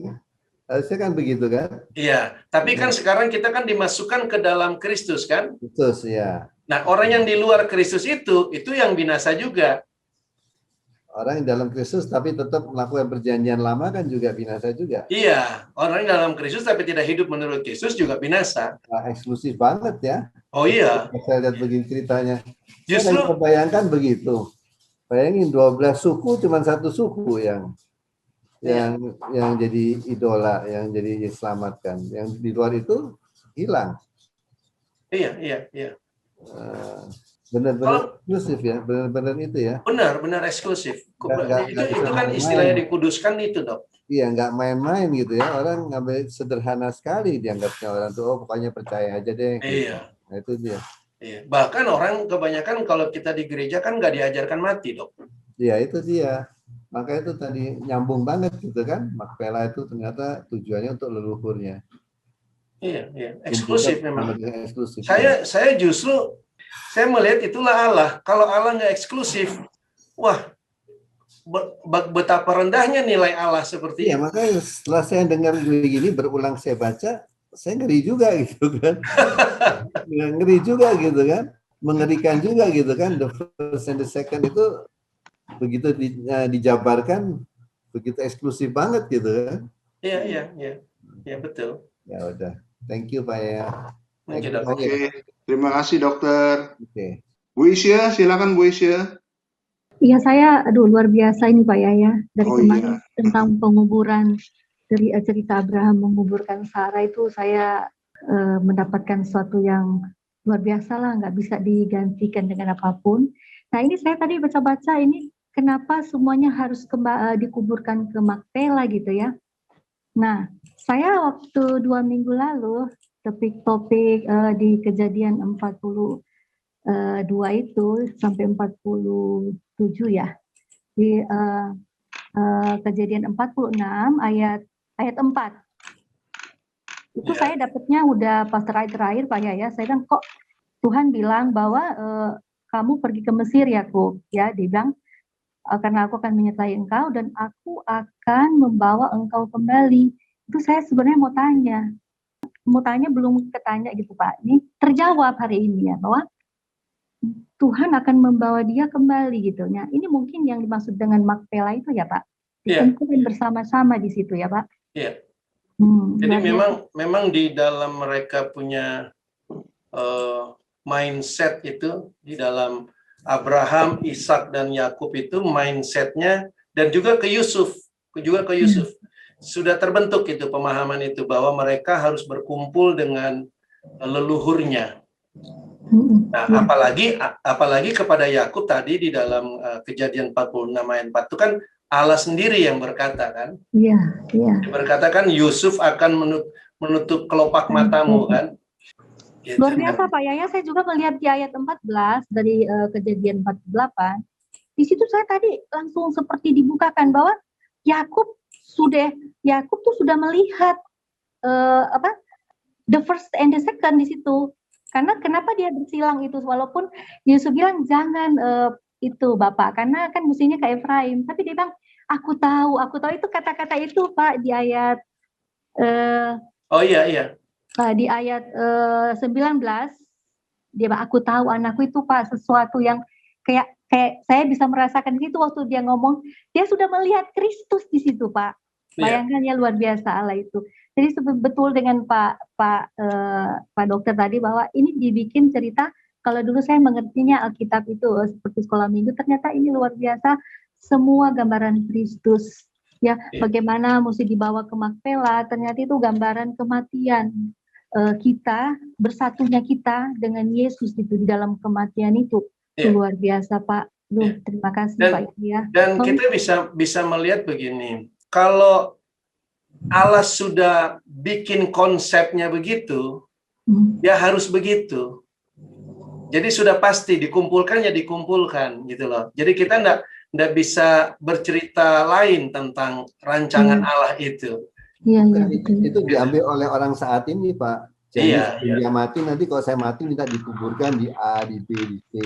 Harusnya kan begitu kan? Iya, tapi kan sekarang kita kan dimasukkan ke dalam Kristus kan? Betul, ya. Nah, orang yang di luar Kristus itu yang binasa juga. Orang yang dalam Kristus tapi tetap melakukan perjanjian lama kan juga binasa juga. Iya, orang yang dalam Kristus tapi tidak hidup menurut Kristus juga binasa. Nah, eksklusif banget ya. Oh iya. Saya lihat begini ceritanya. Justru saya bayangkan begitu. Bayangin 12 suku cuma satu suku yang jadi idola, yang jadi diselamatkan. Yang di luar itu hilang. Iya. Benar-benar eksklusif ya, benar-benar itu ya. Benar eksklusif. Itu kan istilahnya dikuduskan itu, Dok. Iya, nggak main-main gitu ya. Orang ngambil sederhana sekali dianggapnya orang tuh, pokoknya percaya aja deh. Iya. Nah, itu dia. Iya. Bahkan orang kebanyakan kalau kita di gereja kan nggak diajarkan mati, Dok. Iya, itu dia. Maka itu tadi nyambung banget gitu kan. Makpela itu ternyata tujuannya untuk leluhurnya. Iya. Eksklusif memang. Eksklusif. Saya justru melihat itulah Allah. Kalau Allah nggak eksklusif, wah, betapa rendahnya nilai Allah seperti itu. Makanya setelah saya dengar begini, berulang saya baca, saya ngeri juga gitu kan. Ngeri juga gitu kan. mengerikan juga gitu kan. The first and the second itu begitu dijabarkan begitu eksklusif banget gitu kan. Iya, betul. Ya udah, thank you Pak ya. Thank you, Pak Dok. ya. Oke, terima kasih dokter. Oke. Bu Isya, silakan Bu Isya. Iya, saya luar biasa ini Pak Yaya dari Oh, kemarin iya. tentang penguburan dari cerita Abraham menguburkan Sarah itu saya mendapatkan sesuatu yang luar biasa lah, nggak bisa digantikan dengan apapun. Nah ini saya tadi baca-baca ini kenapa semuanya harus dikuburkan ke Makpela gitu ya. Nah saya waktu 2 minggu lalu topik-topik di Kejadian 42 itu sampai 47 ya. Di Kejadian 46 ayat 4. Itu saya dapatnya udah pas terakhir Pak Yaya, saya bilang kok Tuhan bilang bahwa kamu pergi ke Mesir Yakub, ya, dia bilang karena aku akan menyertai engkau dan aku akan membawa engkau kembali. Itu saya sebenarnya mau tanya belum ketanya gitu Pak. Ini terjawab hari ini ya bahwa Tuhan akan membawa dia kembali gitu. Nah, ini mungkin yang dimaksud dengan Makpela itu ya Pak. Dikumpulkan bersama-sama di situ ya Pak. Iya. Jadi memang di dalam mereka punya mindset itu, di dalam Abraham, Ishak dan Yakub itu mindsetnya, dan juga ke Yusuf sudah terbentuk itu pemahaman itu bahwa mereka harus berkumpul dengan leluhurnya. Nah, apalagi kepada Yakub tadi di dalam Kejadian 46 ayat 4 itu kan Allah sendiri yang berkata kan. Iya. Dia berkata kan Yusuf akan menutup kelopak matamu kan. Gitu. Luar biasa Pak Yaya, saya juga melihat di ayat 14 dari Kejadian 48. Di situ saya tadi langsung seperti dibukakan bahwa Yakub tuh sudah melihat the first and the second di situ. Karena kenapa dia bersilang itu, walaupun Yusuf bilang jangan itu Bapak, karena kan mestinya ke Efraim, tapi dia bilang aku tahu itu kata-kata itu Pak di ayat di ayat 19 dia bilang aku tahu anakku itu Pak, sesuatu yang kayak saya bisa merasakan gitu waktu dia ngomong, dia sudah melihat Kristus di situ Pak. Bayangkan ya, luar biasa Allah itu. Jadi betul dengan Pak Dokter tadi bahwa ini dibikin cerita. Kalau dulu saya mengertinya Alkitab itu seperti sekolah minggu, ternyata ini luar biasa, semua gambaran Kristus. Ya, bagaimana mesti dibawa ke Makpela, ternyata itu gambaran kematian kita, bersatunya kita dengan Yesus itu di dalam kematian itu. Luar biasa Pak. Terima kasih Pak ya. Dan kita bisa melihat begini, kalau Allah sudah bikin konsepnya begitu, ya harus begitu. Jadi sudah pasti dikumpulkan ya dikumpulkan gitu loh. Jadi kita enggak bisa bercerita lain tentang rancangan Allah itu. Iya, itu diambil oleh orang saat ini Pak. Jadi dia mati, nanti kalau saya mati minta dikuburkan di A, di B, di C,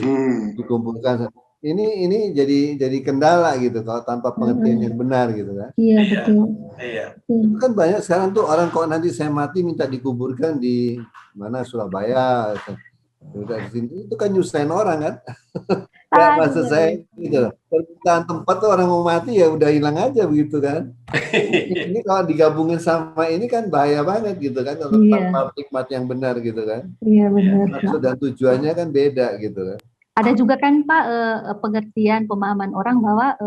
dikumpulkan. Ini jadi kendala gitu kalau tanpa pengertian yang benar gitu kan. Iya betul. Iya. Itu kan banyak sekarang tuh orang kok nanti saya mati minta dikuburkan di mana Surabaya. Udah di sini itu kan nyusahin orang kan. Ya, maksud saya gitu. Permintaan tempat tuh orang mau mati ya udah hilang aja begitu kan. Ini kalau digabungin sama ini kan bahaya banget gitu kan, kalau tanpa hikmat yang benar gitu kan. Iya benar. Maksud dan tujuannya kan beda gitu kan. Ada juga kan Pak pengertian pemahaman orang bahwa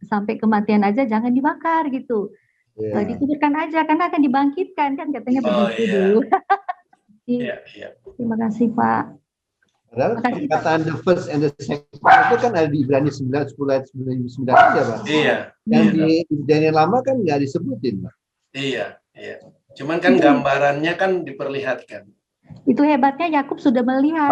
sampai kematian aja jangan dibakar gitu. Dikuburkan aja karena akan dibangkitkan kan katanya begitu dulu. Terima kasih Pak. Padahal perkataan the first and the second itu kan ada di Ibrani 9, 10 ayat 9 aja Pak. Iya. Yang di Daniel lama kan nggak disebutin Pak. Iya. Cuman kan gambarannya kan diperlihatkan. Itu hebatnya Yakub sudah melihat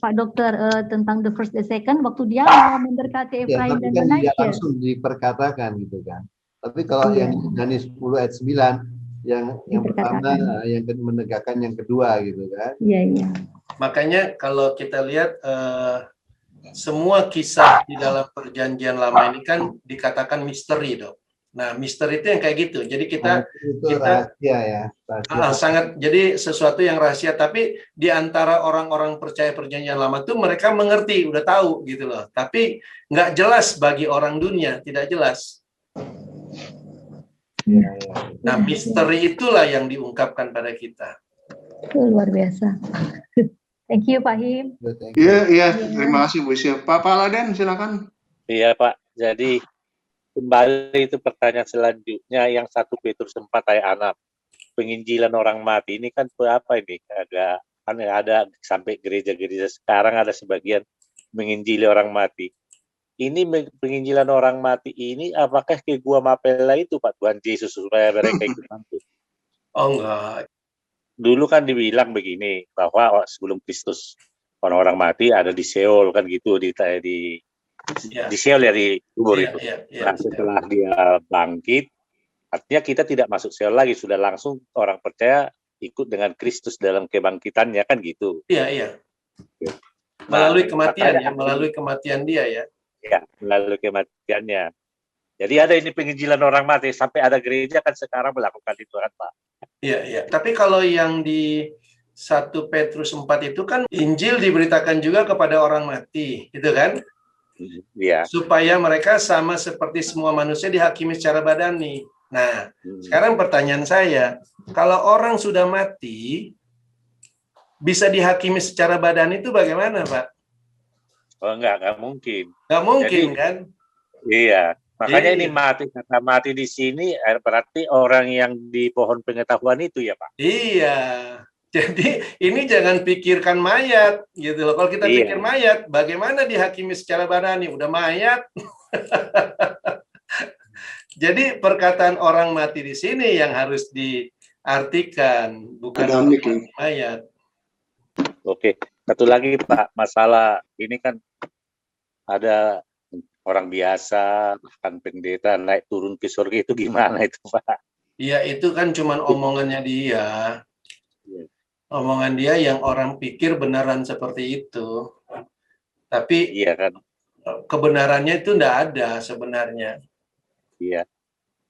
Pak Dokter tentang the first and second waktu dia mau memberkati Efraim dan Manasseh. Tidak langsung diperkatakan gitu kan. Tapi kalau yang Daniel 10 ayat 9 yang pertama yang menegakkan yang kedua gitu kan. Iya. Makanya kalau kita lihat semua kisah di dalam perjanjian lama ini kan dikatakan misteri Dok. Nah, misteri itu yang kayak gitu. Jadi kita itu rahasia ya. Rahasia. sangat jadi sesuatu yang rahasia. Tapi di antara orang-orang percaya perjanjian lama itu mereka mengerti, udah tahu gitu loh. Tapi nggak jelas bagi orang dunia, tidak jelas. Ya. Nah, misteri itulah yang diungkapkan pada kita. Luar biasa. Thank you Pak Him. Iya, terima kasih Bu Sia. Pak Laden, silakan. Iya Pak, jadi kembali itu pertanyaan selanjutnya yang 1 Petrus 4 ayat 6. Penginjilan orang mati ini kan apa ini? Agak kan ada sampai gereja-gereja sekarang ada sebagian menginjili orang mati. Ini penginjilan orang mati ini apakah ke gua Mapela itu Pak Tuhan Yesus supaya mereka ikut mampu? Oh enggak. Dulu kan dibilang begini bahwa sebelum Kristus orang-orang mati ada di Seol kan gitu di Seol ya di kubur itu. Nah, setelah dia bangkit, artinya kita tidak masuk Seol lagi, sudah langsung orang percaya ikut dengan Kristus dalam kebangkitannya kan gitu. Iya. Nah, Melalui kematian makanya, ya, melalui kematian dia ya. Ya, melalui kematiannya. Jadi ada ini penginjilan orang mati sampai ada gereja kan sekarang melakukan itu kan Pak. Iya. Tapi kalau yang di 1 Petrus 4 itu kan Injil diberitakan juga kepada orang mati, gitu kan? Iya. Supaya mereka sama seperti semua manusia dihakimi secara badani. Nah, sekarang pertanyaan saya, kalau orang sudah mati bisa dihakimi secara badani itu bagaimana, Pak? Oh enggak mungkin. Nggak mungkin. Jadi, kan? Iya. Makanya ini kata mati di sini berarti orang yang di pohon pengetahuan itu ya Pak. Iya. Jadi ini jangan pikirkan mayat gitu loh. Kalau kita pikir mayat, bagaimana dihakimi secara badani? Udah mayat. Jadi perkataan orang mati di sini yang harus diartikan, bukan mayat. Oke. Satu lagi Pak, masalah ini kan ada orang biasa, bahkan pendeta naik turun ke surga itu gimana itu Pak? Iya, itu kan cuman omongannya dia. Omongan dia yang orang pikir benaran seperti itu. Tapi iya kan, kebenarannya itu enggak ada sebenarnya. Iya.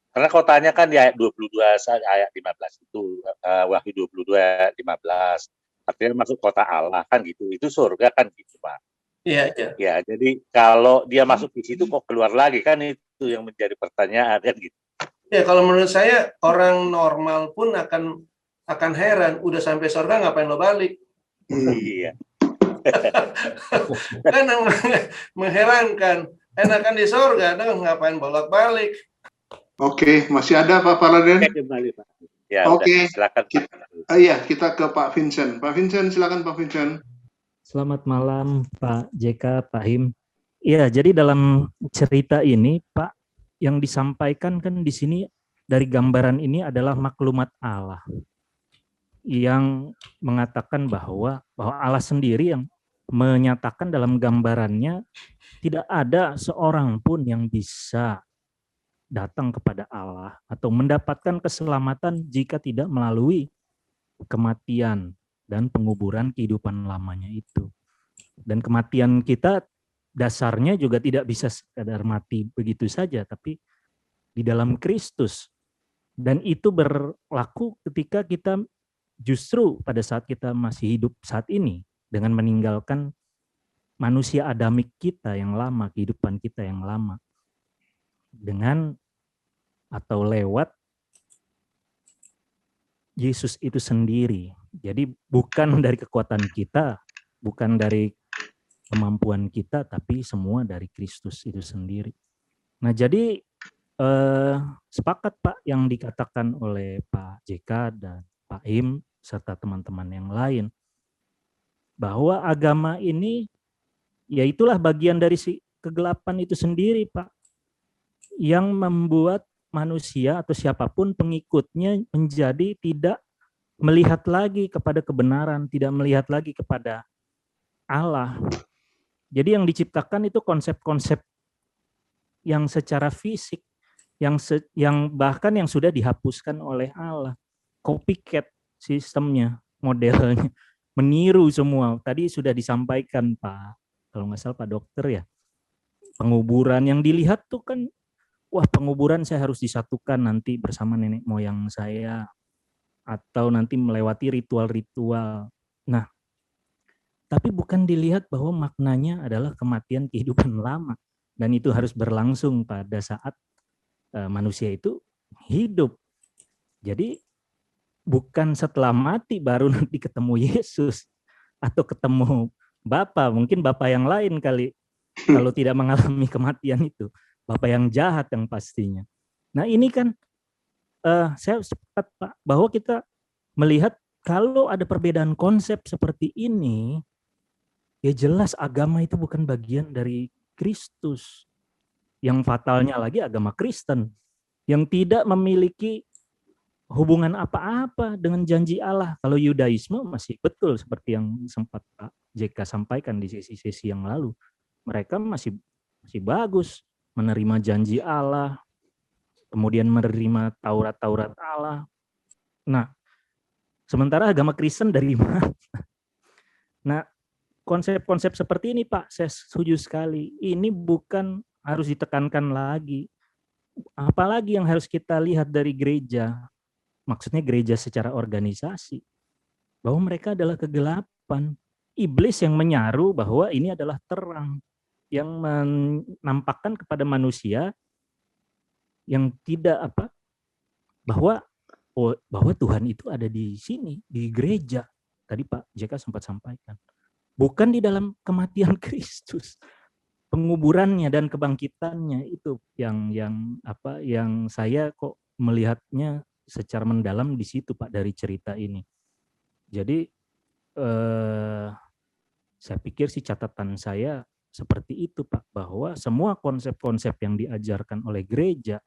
Karena kalau tanya kan di ayat 22 ayat 15 itu Wahyu 22 ayat 15. Artinya masuk kota Allah kan gitu. Itu surga kan gitu Pak. Iya. Ya, jadi kalau dia masuk di situ kok keluar lagi kan itu yang menjadi pertanyaan kan gitu. Ya, kalau menurut saya orang normal pun akan heran, udah sampai surga ngapain lo balik? Iya. Kan mengherankan. Enakan di surga, ngapain bolak-balik? Oke, masih ada Pak Laden? Kembali Pak. Ya, Oke. Silakan. Iya, kita ke Pak Vincent. Pak Vincent, silakan Pak Vincent. Selamat malam Pak JK, Pak Him. Iya, jadi dalam cerita ini Pak, yang disampaikan kan di sini dari gambaran ini adalah maklumat Allah yang mengatakan bahwa Allah sendiri yang menyatakan dalam gambarannya tidak ada seorang pun yang bisa datang kepada Allah atau mendapatkan keselamatan jika tidak melalui kematian dan penguburan kehidupan lamanya itu. Dan kematian kita dasarnya juga tidak bisa sekadar mati begitu saja, tapi di dalam Kristus. Dan itu berlaku ketika kita justru pada saat kita masih hidup saat ini, dengan meninggalkan manusia adamik kita yang lama, kehidupan kita yang lama. Dengan atau lewat Yesus itu sendiri. Jadi bukan dari kekuatan kita, bukan dari kemampuan kita, tapi semua dari Kristus itu sendiri. Nah, jadi sepakat Pak yang dikatakan oleh Pak JK dan Pak Him serta teman-teman yang lain, bahwa agama ini ya itulah bagian dari si kegelapan itu sendiri Pak, yang membuat manusia atau siapapun pengikutnya menjadi tidak melihat lagi kepada kebenaran, tidak melihat lagi kepada Allah. Jadi yang diciptakan itu konsep-konsep yang secara fisik, yang bahkan yang sudah dihapuskan oleh Allah. Copycat sistemnya, modelnya, meniru semua. Tadi sudah disampaikan Pak, kalau nggak salah Pak Dokter ya, penguburan yang dilihat tuh kan wah penguburan saya harus disatukan nanti bersama nenek moyang saya, atau nanti melewati ritual-ritual. Nah, tapi bukan dilihat bahwa maknanya adalah kematian kehidupan lama, dan itu harus berlangsung pada saat manusia itu hidup. Jadi bukan setelah mati baru nanti ketemu Yesus atau ketemu Bapa, mungkin Bapa yang lain kali kalau tidak mengalami kematian itu, Bapa yang jahat yang pastinya. Nah ini kan saya sepakat Pak bahwa kita melihat kalau ada perbedaan konsep seperti ini, ya jelas agama itu bukan bagian dari Kristus. Yang fatalnya lagi agama Kristen yang tidak memiliki hubungan apa-apa dengan janji Allah. Kalau Yudaisme masih betul seperti yang sempat Pak JK sampaikan di sesi-sesi yang lalu. Mereka masih bagus menerima janji Allah, kemudian menerima Taurat-Taurat Allah. Nah, sementara agama Kristen dari mana? Nah, konsep-konsep seperti ini Pak, saya setuju sekali. Ini bukan harus ditekankan lagi. Apalagi yang harus kita lihat dari gereja, maksudnya gereja secara organisasi, bahwa mereka adalah kegelapan. Iblis yang menyaru bahwa ini adalah terang, yang menampakkan kepada manusia yang tidak bahwa Tuhan itu ada di sini, di gereja. Tadi Pak JK sempat sampaikan. Bukan di dalam kematian Kristus. Penguburannya dan kebangkitannya itu yang saya kok melihatnya secara mendalam di situ Pak dari cerita ini. Jadi saya pikir sih catatan saya seperti itu Pak, bahwa semua konsep-konsep yang diajarkan oleh gereja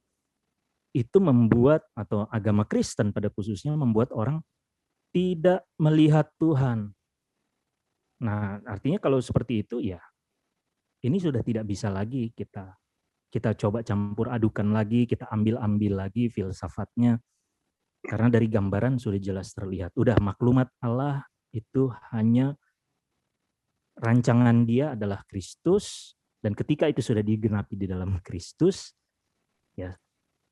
itu membuat, atau agama Kristen pada khususnya membuat orang tidak melihat Tuhan. Nah, artinya kalau seperti itu ya ini sudah tidak bisa lagi kita coba campur adukan lagi, kita ambil lagi filsafatnya. Karena dari gambaran sudah jelas terlihat. Udah maklumat Allah itu hanya rancangan Dia adalah Kristus, dan ketika itu sudah digenapi di dalam Kristus, ya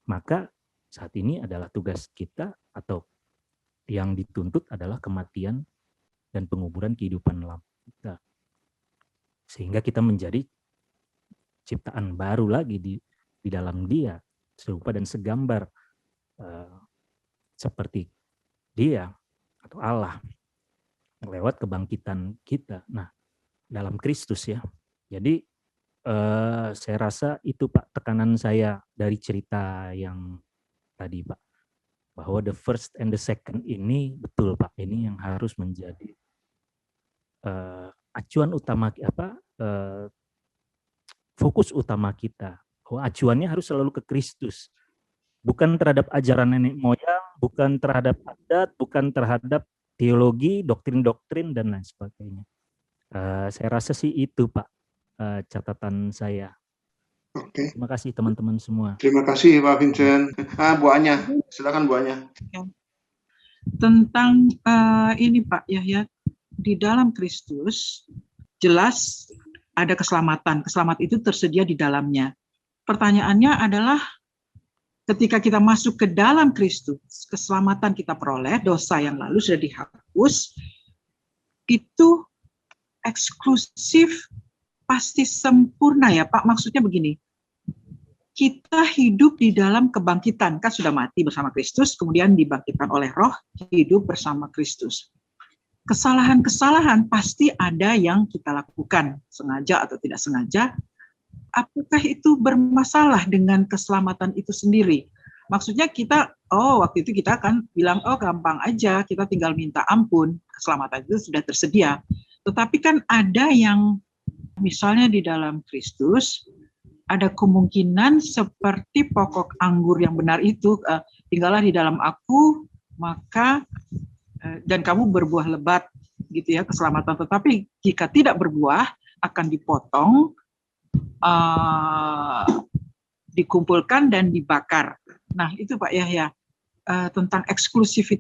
maka saat ini adalah tugas kita atau yang dituntut adalah kematian dan penguburan kehidupan lama kita. Sehingga kita menjadi ciptaan baru lagi di dalam Dia, serupa dan segambar seperti Dia atau Allah lewat kebangkitan kita. Nah, dalam Kristus ya. Jadi saya rasa itu Pak tekanan saya dari cerita yang tadi Pak, bahwa the first and the second ini betul Pak, ini yang harus menjadi acuan utama fokus utama kita. Bahwa acuannya harus selalu ke Kristus. Bukan terhadap ajaran nenek moyang, bukan terhadap adat, bukan terhadap teologi, doktrin-doktrin, dan lain sebagainya. Saya rasa sih itu Pak catatan saya. Oke. Terima kasih teman-teman semua. Terima kasih Pak Vincent. Bu Anya, silakan Bu Anya. Tentang ini Pak Yahya, di dalam Kristus jelas ada keselamatan. Keselamatan itu tersedia di dalamnya. Pertanyaannya adalah ketika kita masuk ke dalam Kristus, keselamatan kita peroleh, dosa yang lalu sudah dihapus, itu eksklusif, pasti sempurna ya Pak. Maksudnya begini, kita hidup di dalam kebangkitan, kan sudah mati bersama Kristus, kemudian dibangkitkan oleh Roh, hidup bersama Kristus. Kesalahan-kesalahan pasti ada yang kita lakukan, sengaja atau tidak sengaja. Apakah itu bermasalah dengan keselamatan itu sendiri? Maksudnya kita, waktu itu kita akan bilang, gampang aja, kita tinggal minta ampun, keselamatan itu sudah tersedia. Tetapi kan ada yang, misalnya di dalam Kristus, ada kemungkinan seperti pokok anggur yang benar itu, tinggallah di dalam aku, maka dan kamu berbuah lebat, gitu ya, keselamatan. Tetapi jika tidak berbuah, akan dipotong, dikumpulkan dan dibakar. Nah itu Pak Yahya, tentang eksklusif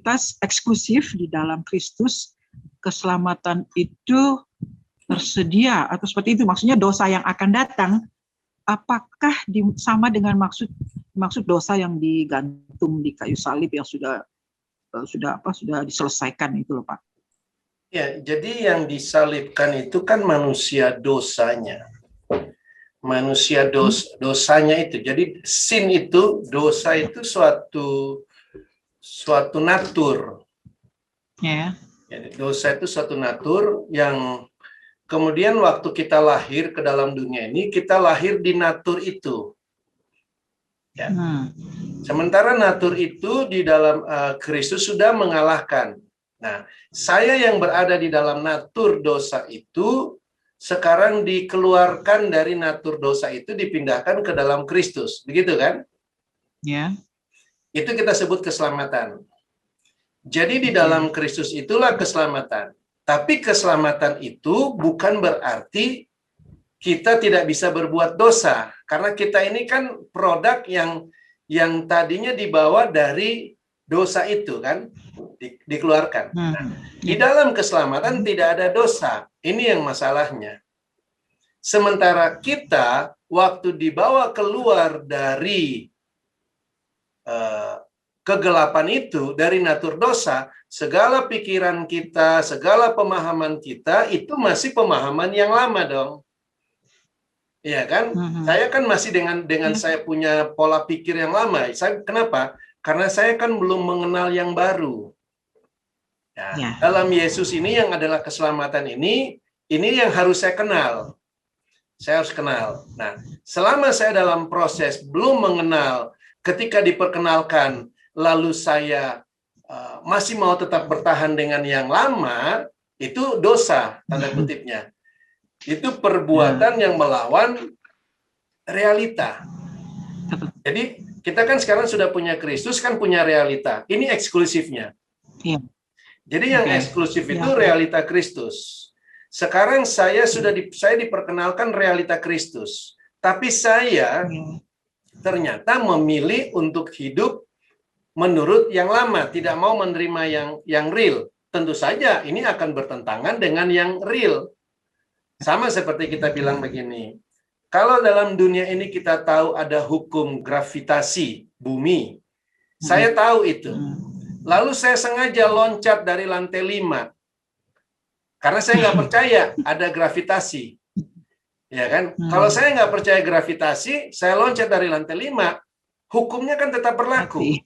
di dalam Kristus, keselamatan itu tersedia atau seperti itu. Maksudnya dosa yang akan datang apakah sama dengan maksud dosa yang digantung di kayu salib yang sudah diselesaikan itu loh Pak? Ya, jadi yang disalibkan itu kan manusia dosanya. Manusia dosanya itu. Jadi sin itu, dosa itu suatu natur. Ya. Jadi dosa itu suatu natur yang kemudian waktu kita lahir ke dalam dunia ini, kita lahir di natur itu. Ya. Sementara natur itu di dalam Kristus sudah mengalahkan. Nah, saya yang berada di dalam natur dosa itu sekarang dikeluarkan dari natur dosa itu, dipindahkan ke dalam Kristus. Begitu kan? Ya. Itu kita sebut keselamatan. Jadi di dalam Kristus itulah keselamatan. Tapi keselamatan itu bukan berarti kita tidak bisa berbuat dosa. Karena kita ini kan produk yang tadinya dibawa dari dosa itu kan, dikeluarkan. Nah, di dalam keselamatan tidak ada dosa. Ini yang masalahnya. Sementara kita waktu dibawa keluar dari kegelapan itu, dari natur dosa, segala pikiran kita, segala pemahaman kita itu masih pemahaman yang lama dong. Iya kan? Saya kan masih dengan saya punya pola pikir yang lama. Kenapa? Karena saya kan belum mengenal yang baru. Ya. Dalam Yesus ini yang adalah keselamatan ini yang harus saya kenal. Saya harus kenal. Nah, selama saya dalam proses belum mengenal, ketika diperkenalkan, lalu saya masih mau tetap bertahan dengan yang lama, itu dosa, tanda kutipnya. Itu perbuatan yang melawan realita. Jadi kita kan sekarang sudah punya Kristus, kan punya realita. Ini eksklusifnya. Iya. Jadi yang eksklusif itu realita Kristus. Sekarang saya diperkenalkan realita Kristus. Tapi saya ternyata memilih untuk hidup menurut yang lama, tidak mau menerima yang real. Tentu saja ini akan bertentangan dengan yang real. Sama seperti kita bilang begini. Kalau dalam dunia ini kita tahu ada hukum gravitasi bumi, saya tahu itu. Lalu saya sengaja loncat dari lantai 5. Karena saya nggak percaya ada gravitasi. Ya kan? Kalau saya nggak percaya gravitasi, saya loncat dari lantai 5, hukumnya kan tetap berlaku.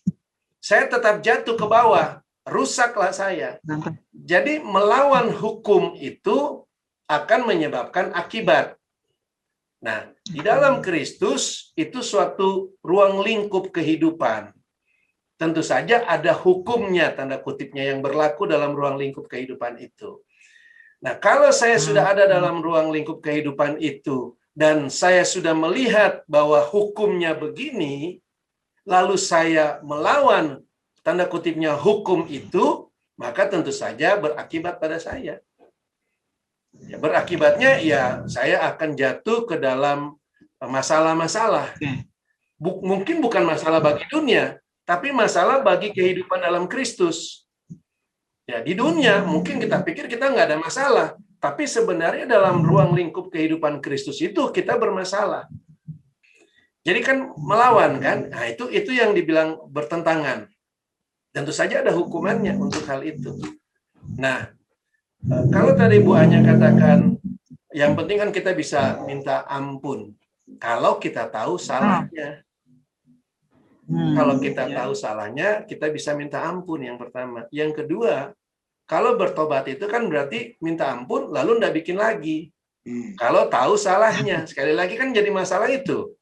Saya tetap jatuh ke bawah, rusaklah saya. Jadi melawan hukum itu akan menyebabkan akibat. Nah, di dalam Kristus itu suatu ruang lingkup kehidupan. Tentu saja ada hukumnya, tanda kutipnya, yang berlaku dalam ruang lingkup kehidupan itu. Nah, kalau saya sudah ada dalam ruang lingkup kehidupan itu, dan saya sudah melihat bahwa hukumnya begini, lalu saya melawan, tanda kutipnya, hukum itu, maka tentu saja berakibat pada saya. Ya, berakibatnya ya saya akan jatuh ke dalam masalah-masalah. Mungkin bukan masalah bagi dunia, tapi masalah bagi kehidupan dalam Kristus. Ya, di dunia mungkin kita pikir kita nggak ada masalah, tapi sebenarnya dalam ruang lingkup kehidupan Kristus itu kita bermasalah. Jadi kan melawan kan? Nah, itu yang dibilang bertentangan. Tentu saja ada hukumannya untuk hal itu. Nah, kalau tadi Bu Anya katakan, yang penting kan kita bisa minta ampun. Kalau kita tahu salahnya. Kalau kita tahu salahnya, kita bisa minta ampun yang pertama. Yang kedua, kalau bertobat itu kan berarti minta ampun, lalu nggak bikin lagi. Kalau tahu salahnya. Sekali lagi kan jadi masalah itu.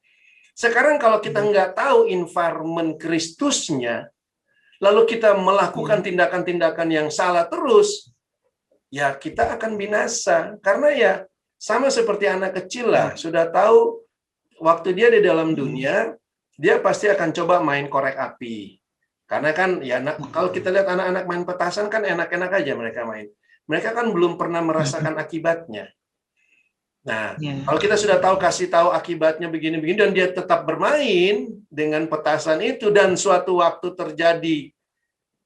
Sekarang kalau kita nggak tahu environment Kristusnya, lalu kita melakukan tindakan-tindakan yang salah terus, ya kita akan binasa. Karena ya sama seperti anak kecil lah, sudah tahu waktu dia di dalam dunia, dia pasti akan coba main korek api. Karena kan ya kalau kita lihat anak-anak main petasan kan enak-enak aja mereka main. Mereka kan belum pernah merasakan akibatnya. Nah, kalau kita sudah kasih tahu akibatnya begini-begini dan dia tetap bermain dengan petasan itu dan suatu waktu terjadi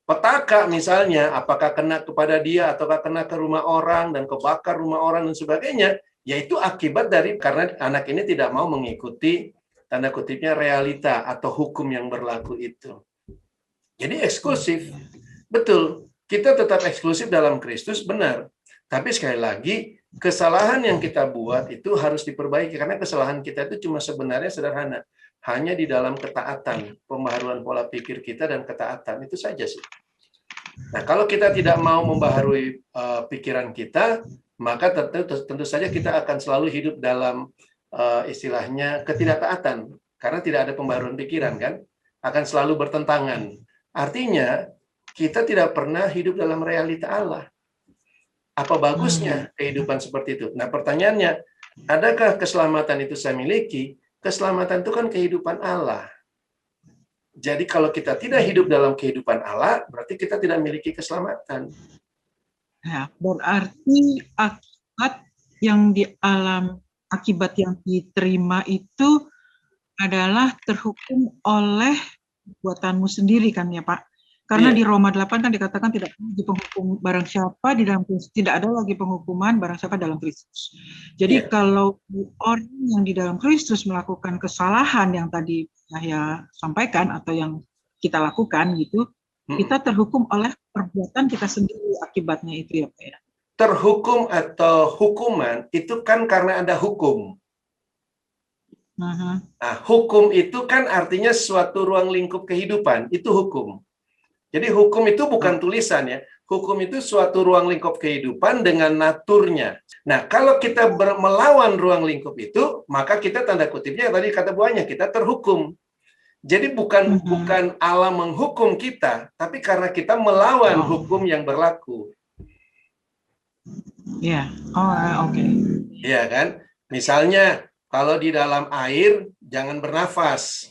petaka misalnya, apakah kena kepada dia ataukah kena ke rumah orang dan kebakar rumah orang dan sebagainya, Yaitu akibat dari karena anak ini tidak mau mengikuti tanda kutipnya realita atau hukum yang berlaku itu. Jadi eksklusif. Betul, kita tetap eksklusif dalam Kristus, benar. Tapi sekali lagi, kesalahan yang kita buat itu harus diperbaiki karena kesalahan kita itu cuma sebenarnya sederhana. Hanya di dalam ketaatan, pembaharuan pola pikir kita dan ketaatan, itu saja sih. Nah, kalau kita tidak mau membaharui pikiran kita, maka tentu saja kita akan selalu hidup dalam istilahnya ketidaktaatan. Karena tidak ada pembaharuan pikiran, kan? Akan selalu bertentangan. Artinya, kita tidak pernah hidup dalam realita Allah. Apa bagusnya kehidupan seperti itu? Nah, pertanyaannya, adakah keselamatan itu saya miliki? Keselamatan itu kan kehidupan Allah. Jadi kalau kita tidak hidup dalam kehidupan Allah, berarti kita tidak memiliki keselamatan. Ya, berarti akibat yang diterima itu adalah terhukum oleh buatanmu sendiri kan ya Pak? Karena di Roma 8 kan dikatakan tidak ada lagi penghukum barang siapa di dalam Kristus, tidak ada lagi penghukuman barang siapa dalam Kristus. Jadi kalau orang yang di dalam Kristus melakukan kesalahan yang tadi saya sampaikan atau yang kita lakukan gitu, kita terhukum oleh perbuatan kita sendiri akibatnya itu ya Pak ya. Terhukum atau hukuman itu kan karena ada hukum. Nah, hukum itu kan artinya suatu ruang lingkup kehidupan, itu hukum. Jadi hukum itu bukan tulisan ya, hukum itu suatu ruang lingkup kehidupan dengan naturnya. Nah, kalau kita melawan ruang lingkup itu, maka kita tanda kutipnya tadi kata buahnya, kita terhukum. Jadi bukan Allah menghukum kita, tapi karena kita melawan hukum yang berlaku. Ya, oke. Iya kan? Misalnya kalau di dalam air jangan bernafas.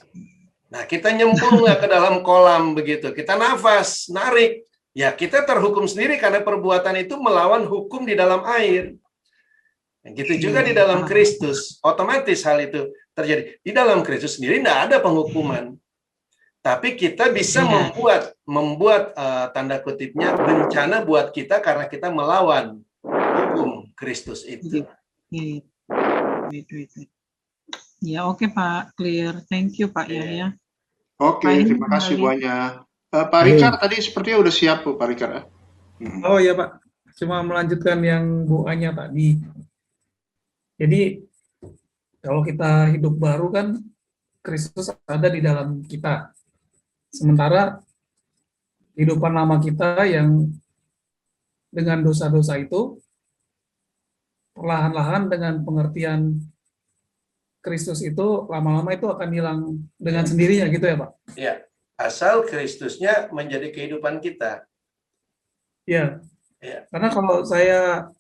Nah, kita nyemplung ke dalam kolam begitu, kita nafas, narik. Ya, kita terhukum sendiri karena perbuatan itu melawan hukum di dalam air. Gitu juga di dalam Kristus, otomatis hal itu terjadi. Di dalam Kristus sendiri tidak ada penghukuman. Tapi kita bisa membuat tanda kutipnya bencana buat kita karena kita melawan hukum Kristus itu. Ya, oke Pak, clear. Thank you Pak ya. Oke, terima kasih banyak. Pak Richard tadi sepertinya udah siap Pak Richard. Oh iya Pak, cuma melanjutkan yang Bu Anya tadi. Jadi kalau kita hidup baru kan Kristus ada di dalam kita. Sementara kehidupan lama kita yang dengan dosa-dosa itu perlahan-lahan dengan pengertian Kristus itu lama-lama itu akan hilang dengan sendirinya gitu ya Pak? Ya, asal Kristusnya menjadi kehidupan kita. Ya. Karena kalau saya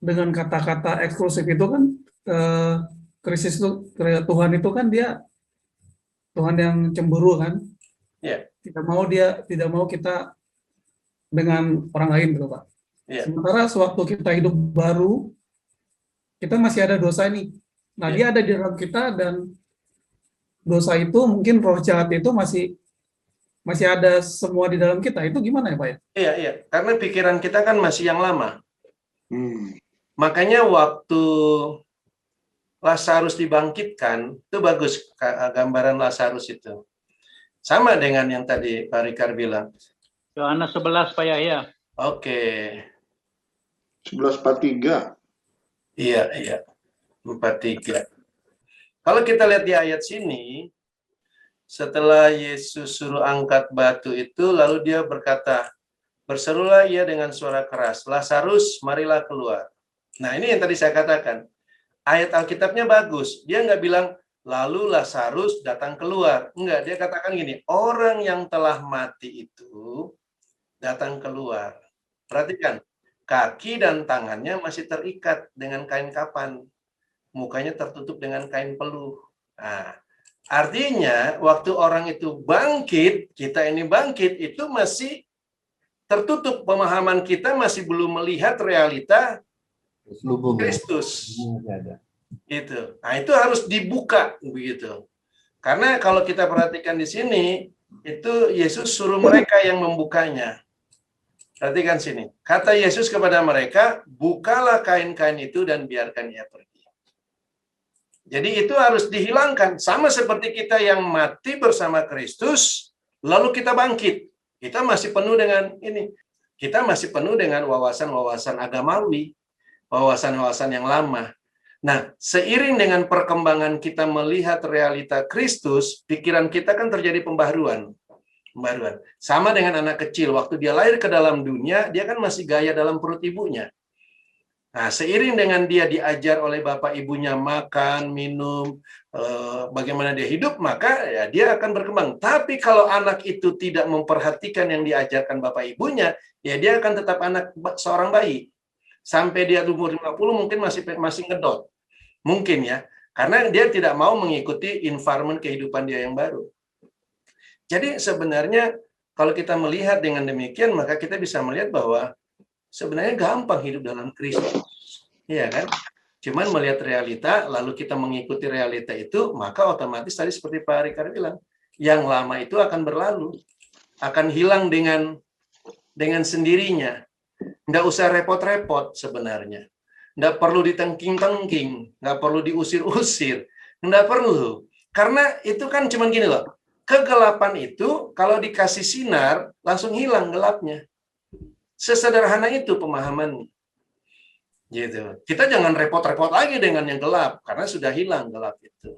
dengan kata-kata eksklusif itu kan Kristus itu Tuhan itu kan dia Tuhan yang cemburu kan? Ya. Tidak mau kita dengan orang lain gitu Pak. Ya. Sementara sewaktu kita hidup baru kita masih ada dosa nih. Nah, dia ada di dalam kita dan dosa itu mungkin roh jahat itu masih ada semua di dalam kita. Itu gimana ya Pak ya? Iya. Karena pikiran kita kan masih yang lama. Makanya waktu Lazarus dibangkitkan, itu bagus gambaran Lazarus itu. Sama dengan yang tadi Pak Rikar bilang. Yohanes 11 Pak Yahya. Oke. 11:43. Iya. 43. Kalau kita lihat di ayat sini, setelah Yesus suruh angkat batu itu, lalu dia berkata, berserulah ia dengan suara keras, Lazarus, marilah keluar. Nah, ini yang tadi saya katakan. Ayat Alkitabnya bagus. Dia nggak bilang, lalu Lazarus datang keluar. Enggak, dia katakan gini, orang yang telah mati itu datang keluar. Perhatikan, kaki dan tangannya masih terikat dengan kain kapan. Mukanya tertutup dengan kain peluh. Nah, artinya waktu orang itu bangkit, kita ini bangkit, itu masih tertutup. Pemahaman kita masih belum melihat realita Kristus. Itu. Nah, itu harus dibuka begitu. Karena kalau kita perhatikan di sini, itu Yesus suruh mereka yang membukanya. Perhatikan sini. Kata Yesus kepada mereka, bukalah kain-kain itu dan biarkan ia pergi. Jadi itu harus dihilangkan. Sama seperti kita yang mati bersama Kristus, lalu kita bangkit. Kita masih penuh dengan ini. Kita masih penuh dengan wawasan-wawasan agamawi, wawasan-wawasan yang lama. Nah, seiring dengan perkembangan kita melihat realita Kristus, pikiran kita kan terjadi pembaharuan. Sama dengan anak kecil, waktu dia lahir ke dalam dunia, dia kan masih gaya dalam perut ibunya. Nah, seiring dengan dia diajar oleh bapak ibunya makan, minum, bagaimana dia hidup, maka ya dia akan berkembang. Tapi kalau anak itu tidak memperhatikan yang diajarkan bapak ibunya, ya dia akan tetap anak seorang bayi. Sampai dia umur 50 mungkin masih ngedot. Mungkin ya, karena dia tidak mau mengikuti environment kehidupan dia yang baru. Jadi sebenarnya kalau kita melihat dengan demikian, maka kita bisa melihat bahwa sebenarnya gampang hidup dalam Kristus. Iya kan? Cuman melihat realita, lalu kita mengikuti realita itu, maka otomatis tadi seperti Pak Rikar bilang, yang lama itu akan berlalu. Akan hilang dengan sendirinya. Nggak usah repot-repot sebenarnya. Nggak perlu ditengking-tengking, nggak perlu diusir-usir. Nggak perlu. Karena itu kan cuman gini loh, kegelapan itu kalau dikasih sinar langsung hilang gelapnya. Sesederhana itu pemahamannya. Gitu. Kita jangan repot-repot lagi dengan yang gelap karena sudah hilang gelap itu.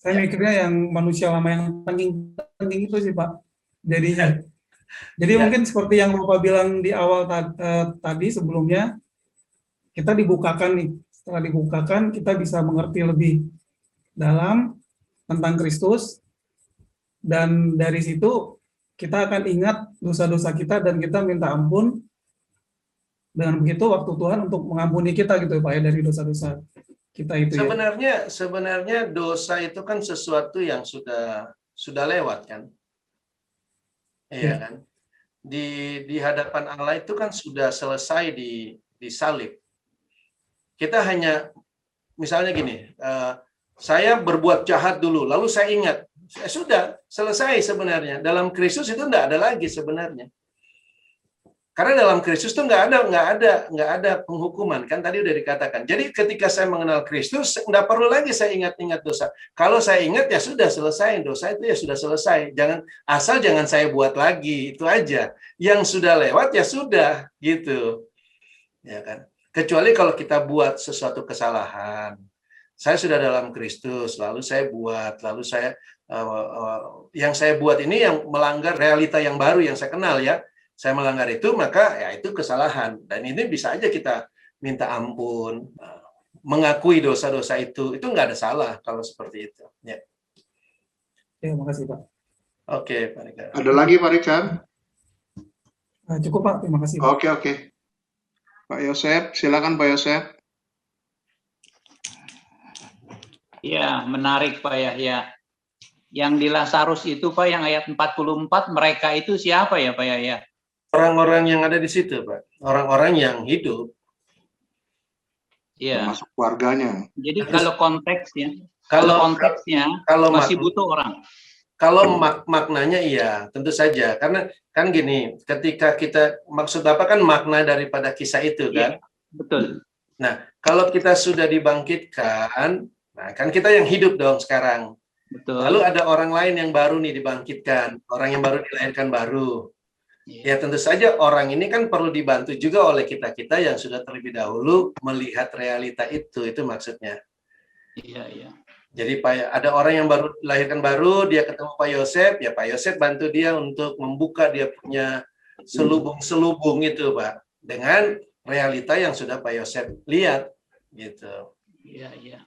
Saya mikirnya yang manusia lama yang tengking itu sih Pak. Jadinya. Jadi mungkin seperti yang Bapak bilang di awal tadi sebelumnya, kita dibukakan nih. Setelah dibukakan kita bisa mengerti lebih dalam tentang Kristus, dan dari situ kita akan ingat dosa-dosa kita dan kita minta ampun. Dengan begitu waktu Tuhan untuk mengampuni kita gitu Pak ya dari dosa-dosa kita itu. Sebenarnya dosa itu kan sesuatu yang sudah lewat kan. Iya kan. Di hadapan Allah itu kan sudah selesai di salib. Kita hanya misalnya gini, saya berbuat jahat dulu, lalu saya ingat, sudah selesai sebenarnya. Dalam Kristus itu enggak ada lagi sebenarnya. Karena dalam Kristus itu enggak ada penghukuman, kan tadi udah dikatakan. Jadi ketika saya mengenal Kristus, enggak perlu lagi saya ingat-ingat dosa. Kalau saya ingat ya sudah selesai, dosa itu ya sudah selesai. Jangan saya buat lagi, itu aja. Yang sudah lewat ya sudah, gitu. Ya kan? Kecuali kalau kita buat sesuatu kesalahan. Saya sudah dalam Kristus, lalu saya buat, yang saya buat ini yang melanggar realita yang baru yang saya kenal ya. Saya melanggar itu, maka ya itu kesalahan. Dan ini bisa aja kita minta ampun, mengakui dosa-dosa itu nggak ada salah kalau seperti itu. Ya. Terima kasih Pak. Oke, Pak Rikard. Ada lagi Pak Rikard? Cukup Pak, terima kasih Pak. Oke. Pak Yosef, silakan Pak Yosef. Ya, menarik Pak Yahya. Yang di Lazarus itu Pak, yang ayat 44, mereka itu siapa ya Pak Yahya? Orang-orang yang ada di situ Pak. Orang-orang yang hidup. Iya. Termasuk keluarganya. Jadi kalau konteksnya masih butuh orang. Kalau maknanya iya, tentu saja. Karena kan gini, ketika kita, maksud Bapak kan makna daripada kisah itu kan? Iya, betul. Nah, kalau kita sudah dibangkitkan, nah kan kita yang hidup dong sekarang. Betul. Lalu ada orang lain yang baru nih dibangkitkan, orang yang baru dilahirkan baru. Ya tentu saja orang ini kan perlu dibantu juga oleh kita-kita yang sudah terlebih dahulu melihat realita itu maksudnya. Iya. Jadi ada orang yang baru dilahirkan baru, dia ketemu Pak Yosef, ya Pak Yosef bantu dia untuk membuka dia punya selubung-selubung itu Pak, dengan realita yang sudah Pak Yosef lihat, gitu. Iya.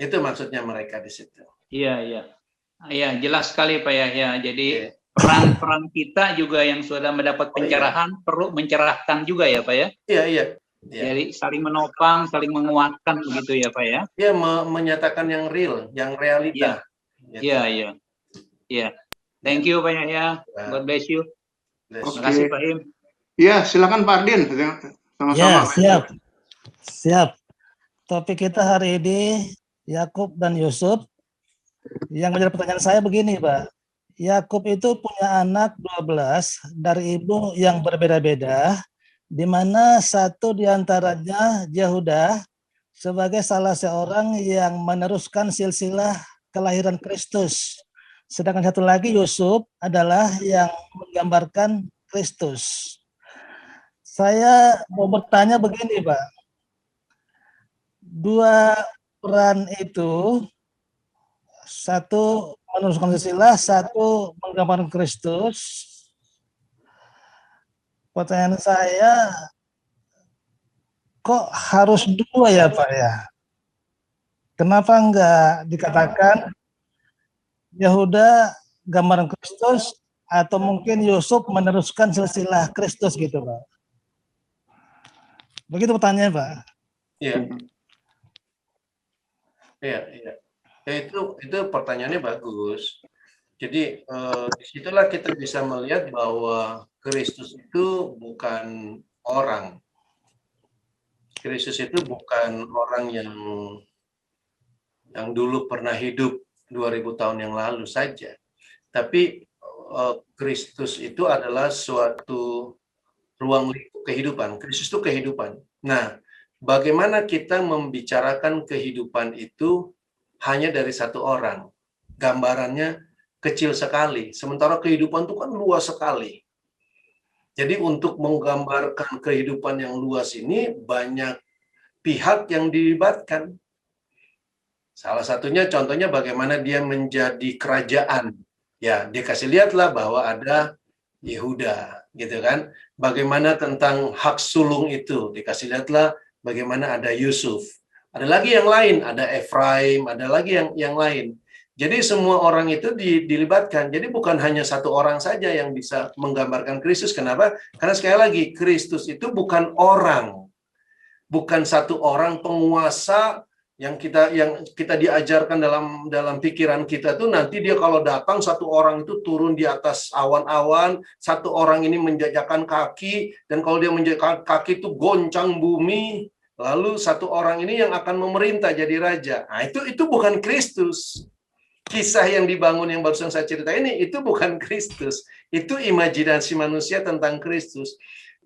Itu maksudnya mereka di situ. Iya, jelas sekali Pak Yahya. Jadi peran kita juga yang sudah mendapat pencerahan perlu mencerahkan juga ya Pak ya. Iya. Jadi saling menopang, saling menguatkan begitu ya Pak ya. Iya, menyatakan yang real, yang realita. Iya. Thank you Pak Yahya. God bless you. Terima kasih Pak Im. Iya, silakan Pak Ardin. Sama-sama. Ya, siap. Topik kita hari ini Yakub dan Yusuf. Yang menjadi pertanyaan saya begini, Pak. Yakub itu punya anak 12 dari ibu yang berbeda-beda, di mana satu di antaranya Yehuda sebagai salah seorang yang meneruskan silsilah kelahiran Kristus. Sedangkan satu lagi Yusuf adalah yang menggambarkan Kristus. Saya mau bertanya begini, Pak. Dua peran itu, satu meneruskan silsilah, satu menggambarkan Kristus. Pertanyaan saya, kok harus dua ya Pak ya? Kenapa enggak dikatakan Yehuda gambaran Kristus atau mungkin Yusuf meneruskan silsilah Kristus gitu Pak? Begitu pertanyaannya Pak. Iya. Iya, iya. Ya, itu pertanyaannya bagus. Jadi disitulah kita bisa melihat bahwa Kristus itu bukan orang. Kristus itu bukan orang yang dulu pernah hidup 2000 tahun yang lalu saja. Tapi Kristus itu adalah suatu ruang lingkup kehidupan. Kristus itu kehidupan. Nah, bagaimana kita membicarakan kehidupan itu hanya dari satu orang? Gambarannya kecil sekali. Sementara kehidupan itu kan luas sekali. Jadi untuk menggambarkan kehidupan yang luas ini banyak pihak yang dilibatkan. Salah satunya contohnya bagaimana dia menjadi kerajaan. Ya, dikasih lihatlah bahwa ada Yehuda, gitu kan. Bagaimana tentang hak sulung itu, dikasih lihatlah bagaimana ada Yusuf. Ada lagi yang lain, ada Efraim, ada lagi yang lain. Jadi semua orang itu dilibatkan. Jadi bukan hanya satu orang saja yang bisa menggambarkan Kristus. Kenapa? Karena sekali lagi, Kristus itu bukan orang. Bukan satu orang penguasa yang kita diajarkan dalam pikiran kita tuh nanti dia kalau datang satu orang itu turun di atas awan-awan, satu orang ini menjajakan kaki, dan kalau dia menjajakan kaki itu goncang bumi, lalu satu orang ini yang akan memerintah jadi raja. Nah, itu bukan Kristus. Kisah yang dibangun yang barusan saya cerita ini itu bukan Kristus. Itu imajinasi manusia tentang Kristus.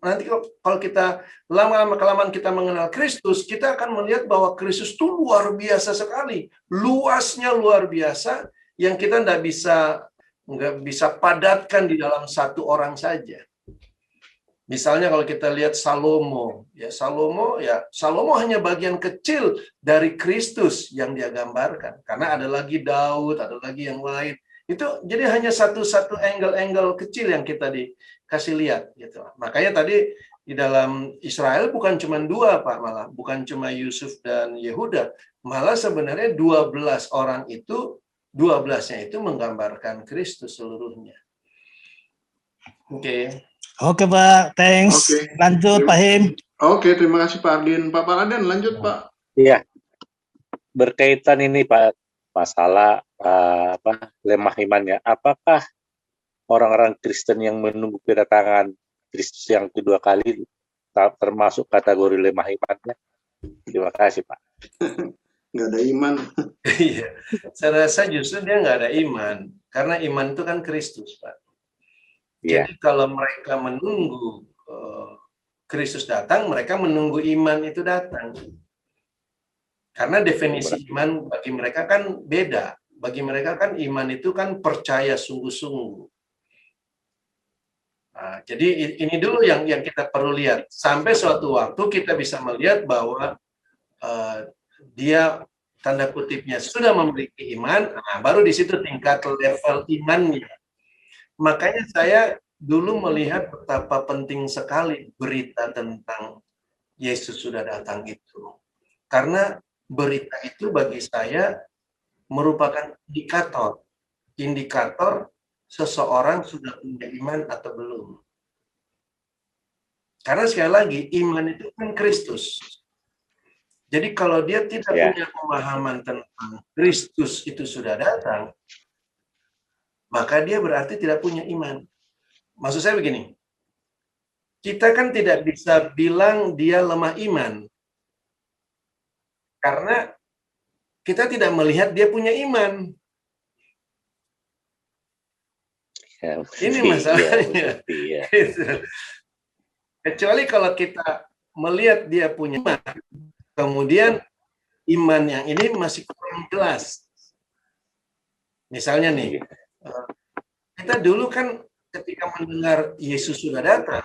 Nanti kalau kita lama-lama kelamaan kita mengenal Kristus, kita akan melihat bahwa Kristus itu luar biasa sekali. Luasnya luar biasa yang kita nggak bisa padatkan di dalam satu orang saja. Misalnya kalau kita lihat Salomo hanya bagian kecil dari Kristus yang dia gambarkan. Karena ada lagi Daud, ada lagi yang lain. Itu jadi hanya satu angle kecil yang kita dikasih lihat gitu. Makanya tadi di dalam Israel bukan cuma dua Pak, malah bukan cuma Yusuf dan Yehuda, malah sebenarnya 12 orang itu 12-nya itu menggambarkan Kristus seluruhnya. Oke. Oke Pak, thanks. Oke. Lanjut Pak Him. Oke, terima kasih Pak Ardin. Pak Paraden, lanjut Pak. Iya, berkaitan ini Pak, masalah lemah imannya. Apakah orang-orang Kristen yang menunggu kedatangan Kristus yang kedua kali termasuk kategori lemah imannya? Terima kasih Pak. Nggak ada iman. Iya, saya rasa justru dia nggak ada iman, karena iman itu kan Kristus Pak. Jadi kalau mereka menunggu Kristus datang, mereka menunggu iman itu datang. Karena definisi iman bagi mereka kan beda. Bagi mereka kan iman itu kan percaya sungguh-sungguh. Nah, jadi ini dulu yang kita perlu lihat. Sampai suatu waktu kita bisa melihat bahwa dia tanda kutipnya sudah memiliki iman, nah, baru di situ tingkat level imannya. Makanya saya dulu melihat betapa penting sekali berita tentang Yesus sudah datang itu. Karena berita itu bagi saya merupakan indikator seseorang sudah punya iman atau belum. Karena sekali lagi, iman itu kan Kristus. Jadi kalau dia tidak punya pemahaman tentang Kristus itu sudah datang, maka dia berarti tidak punya iman. Maksud saya begini, kita kan tidak bisa bilang dia lemah iman, karena kita tidak melihat dia punya iman. Ya, Ini Bu masalahnya. Suti, ya. Gitu. Kecuali kalau kita melihat dia punya iman, kemudian iman yang ini masih kurang jelas. Misalnya nih, kita dulu kan ketika mendengar Yesus sudah datang,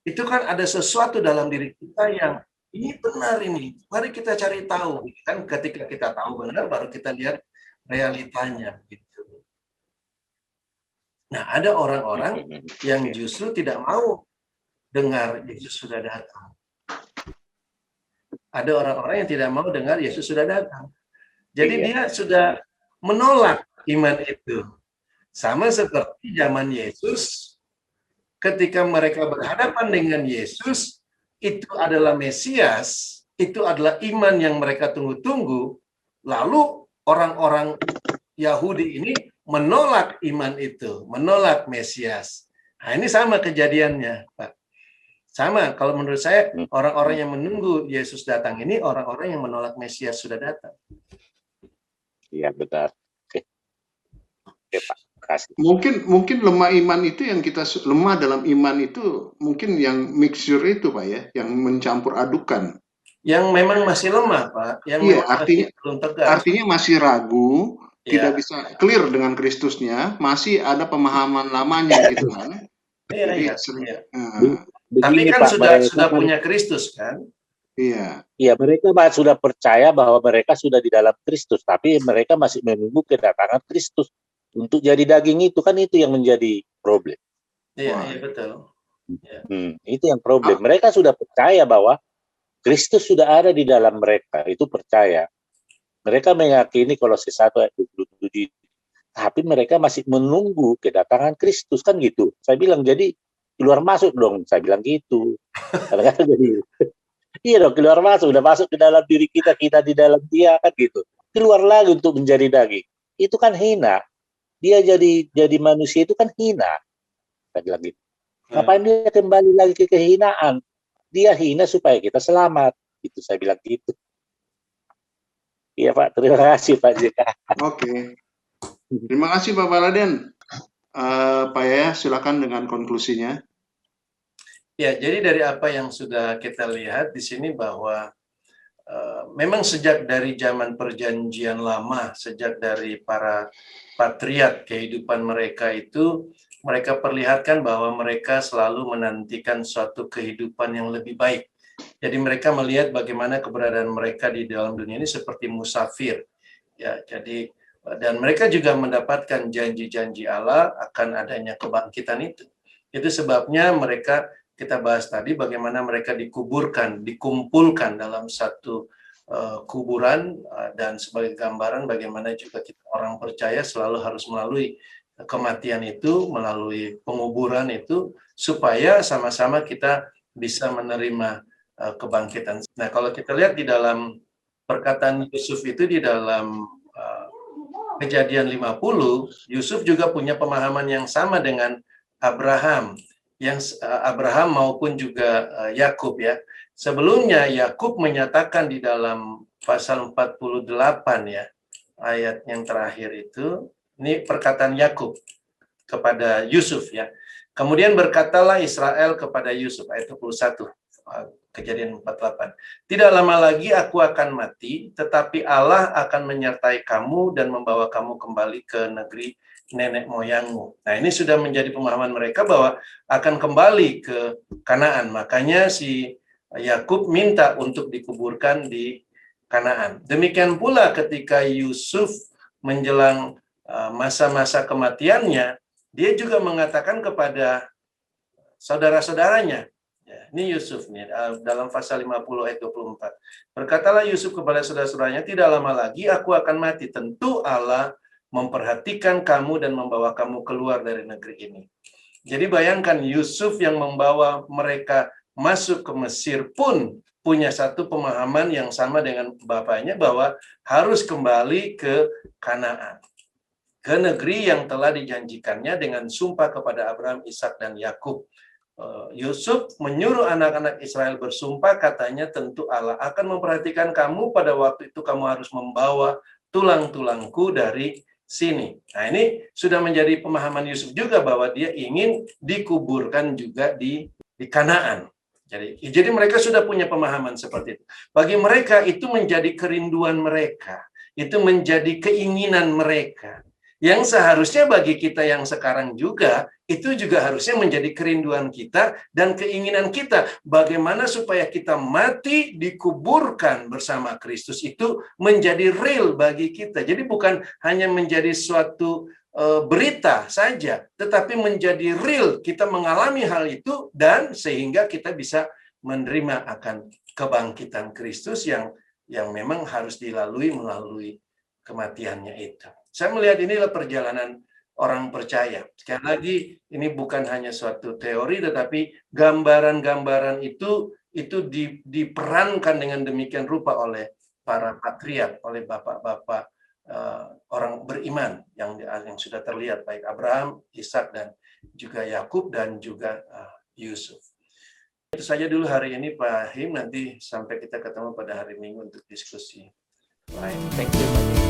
itu kan ada sesuatu dalam diri kita yang ini benar ini. Mari kita cari tahu. Kan ketika kita tahu benar, baru kita lihat realitanya. Gitu. Nah, ada orang-orang yang justru tidak mau dengar Yesus sudah datang. Ada orang-orang yang tidak mau dengar Yesus sudah datang. Jadi dia sudah menolak iman itu. Sama seperti zaman Yesus, ketika mereka berhadapan dengan Yesus, itu adalah Mesias, itu adalah iman yang mereka tunggu-tunggu, lalu orang-orang Yahudi ini menolak iman itu, menolak Mesias. Nah, ini sama kejadiannya, Pak. Sama, kalau menurut saya, orang-orang yang menunggu Yesus datang ini, orang-orang yang menolak Mesias sudah datang. Iya, benar. Oke, Pak. Kasih. Mungkin lemah iman itu yang kita lemah dalam iman itu mungkin yang mixture itu Pak ya, yang mencampur adukan. Yang memang masih lemah Pak, yang iya, memang artinya masih belum tegas. Artinya masih ragu, tidak Ya. bisa clear dengan Kristusnya, masih ada pemahaman lamanya gitu kan. Iya, Jadi iya, sering, iya. Tapi Begini, kan Pak, sudah mereka punya Kristus kan? Iya. Iya, mereka sudah percaya bahwa mereka sudah di dalam Kristus, tapi mereka masih menunggu kedatangan Kristus untuk jadi daging itu kan itu yang menjadi problem. Iya, iya betul. Ya. Itu yang problem. Mereka sudah percaya bahwa Kristus sudah ada di dalam mereka, itu percaya. Mereka meyakini Kolose 1 ayat 27, tapi mereka masih menunggu kedatangan Kristus kan gitu. Saya bilang jadi keluar masuk dong, saya bilang gitu. Kadang-kadang jadi iya dong, keluar masuk, udah masuk ke dalam diri kita, kita di dalam dia kan gitu. Keluar lagi untuk menjadi daging. Itu kan hina. Dia jadi manusia itu kan hina. Saya bilang gitu. Ngapain dia kembali lagi ke kehinaan? Dia hina supaya kita selamat. Itu saya bilang gitu. Iya Pak, terima kasih Pak JK. Oke. Terima kasih Pak Baladen. Pak Yaya, silakan dengan konklusinya. Ya, jadi dari apa yang sudah kita lihat di sini bahwa memang sejak dari zaman perjanjian lama, sejak dari para patriark kehidupan mereka itu, mereka perlihatkan bahwa mereka selalu menantikan suatu kehidupan yang lebih baik. Jadi mereka melihat bagaimana keberadaan mereka di dalam dunia ini seperti musafir. Ya, jadi dan mereka juga mendapatkan janji-janji Allah akan adanya kebangkitan itu. Itu sebabnya mereka, kita bahas tadi bagaimana mereka dikuburkan, dikumpulkan dalam satu kuburan, dan sebagai gambaran bagaimana juga kita orang percaya selalu harus melalui kematian itu, melalui penguburan itu, supaya sama-sama kita bisa menerima kebangkitan. Nah, kalau kita lihat di dalam perkataan Yusuf itu di dalam Kejadian 50, Yusuf juga punya pemahaman yang sama dengan Abraham, yang Abraham maupun juga Yakub ya. Sebelumnya Yakub menyatakan di dalam pasal 48 ya, ayat yang terakhir itu, ini perkataan Yakub kepada Yusuf ya. Kemudian berkatalah Israel kepada Yusuf, ayat 21, Kejadian 48. Tidak lama lagi aku akan mati, tetapi Allah akan menyertai kamu dan membawa kamu kembali ke negeri nenek moyangmu. Nah, ini sudah menjadi pemahaman mereka bahwa akan kembali ke Kanaan. Makanya si Yakub minta untuk dikuburkan di Kanaan. Demikian pula ketika Yusuf menjelang masa-masa kematiannya, dia juga mengatakan kepada saudara-saudaranya, ya, ini Yusuf nih, dalam pasal 50 ayat 24. Berkatalah Yusuf kepada saudara-saudaranya, tidak lama lagi aku akan mati. Tentu Allah memperhatikan kamu dan membawa kamu keluar dari negeri ini. Jadi bayangkan Yusuf yang membawa mereka masuk ke Mesir pun punya satu pemahaman yang sama dengan bapaknya bahwa harus kembali ke Kanaan, ke negeri yang telah dijanjikannya dengan sumpah kepada Abraham, Ishak dan Yakub. Yusuf menyuruh anak-anak Israel bersumpah, katanya tentu Allah akan memperhatikan kamu, pada waktu itu kamu harus membawa tulang-tulangku dari sini. Nah, ini sudah menjadi pemahaman Yusuf juga bahwa dia ingin dikuburkan juga di Kanaan. Jadi mereka sudah punya pemahaman seperti itu. Bagi mereka itu menjadi kerinduan mereka, itu menjadi keinginan mereka. Yang seharusnya bagi kita yang sekarang juga, itu juga harusnya menjadi kerinduan kita dan keinginan kita. Bagaimana supaya kita mati, dikuburkan bersama Kristus itu menjadi real bagi kita. Jadi bukan hanya menjadi suatu berita saja, tetapi menjadi real. Kita mengalami hal itu dan sehingga kita bisa menerima akan kebangkitan Kristus yang memang harus dilalui melalui kematiannya itu. Saya melihat inilah perjalanan orang percaya. Sekali lagi, ini bukan hanya suatu teori, tetapi gambaran-gambaran itu diperankan dengan demikian rupa oleh para patriark, oleh bapak-bapak orang beriman yang sudah terlihat, baik Abraham, Ishak, dan juga Yakub, dan juga Yusuf. Itu saja dulu hari ini, Pak Him. Nanti sampai kita ketemu pada hari Minggu untuk diskusi lain. Thank you, Pak.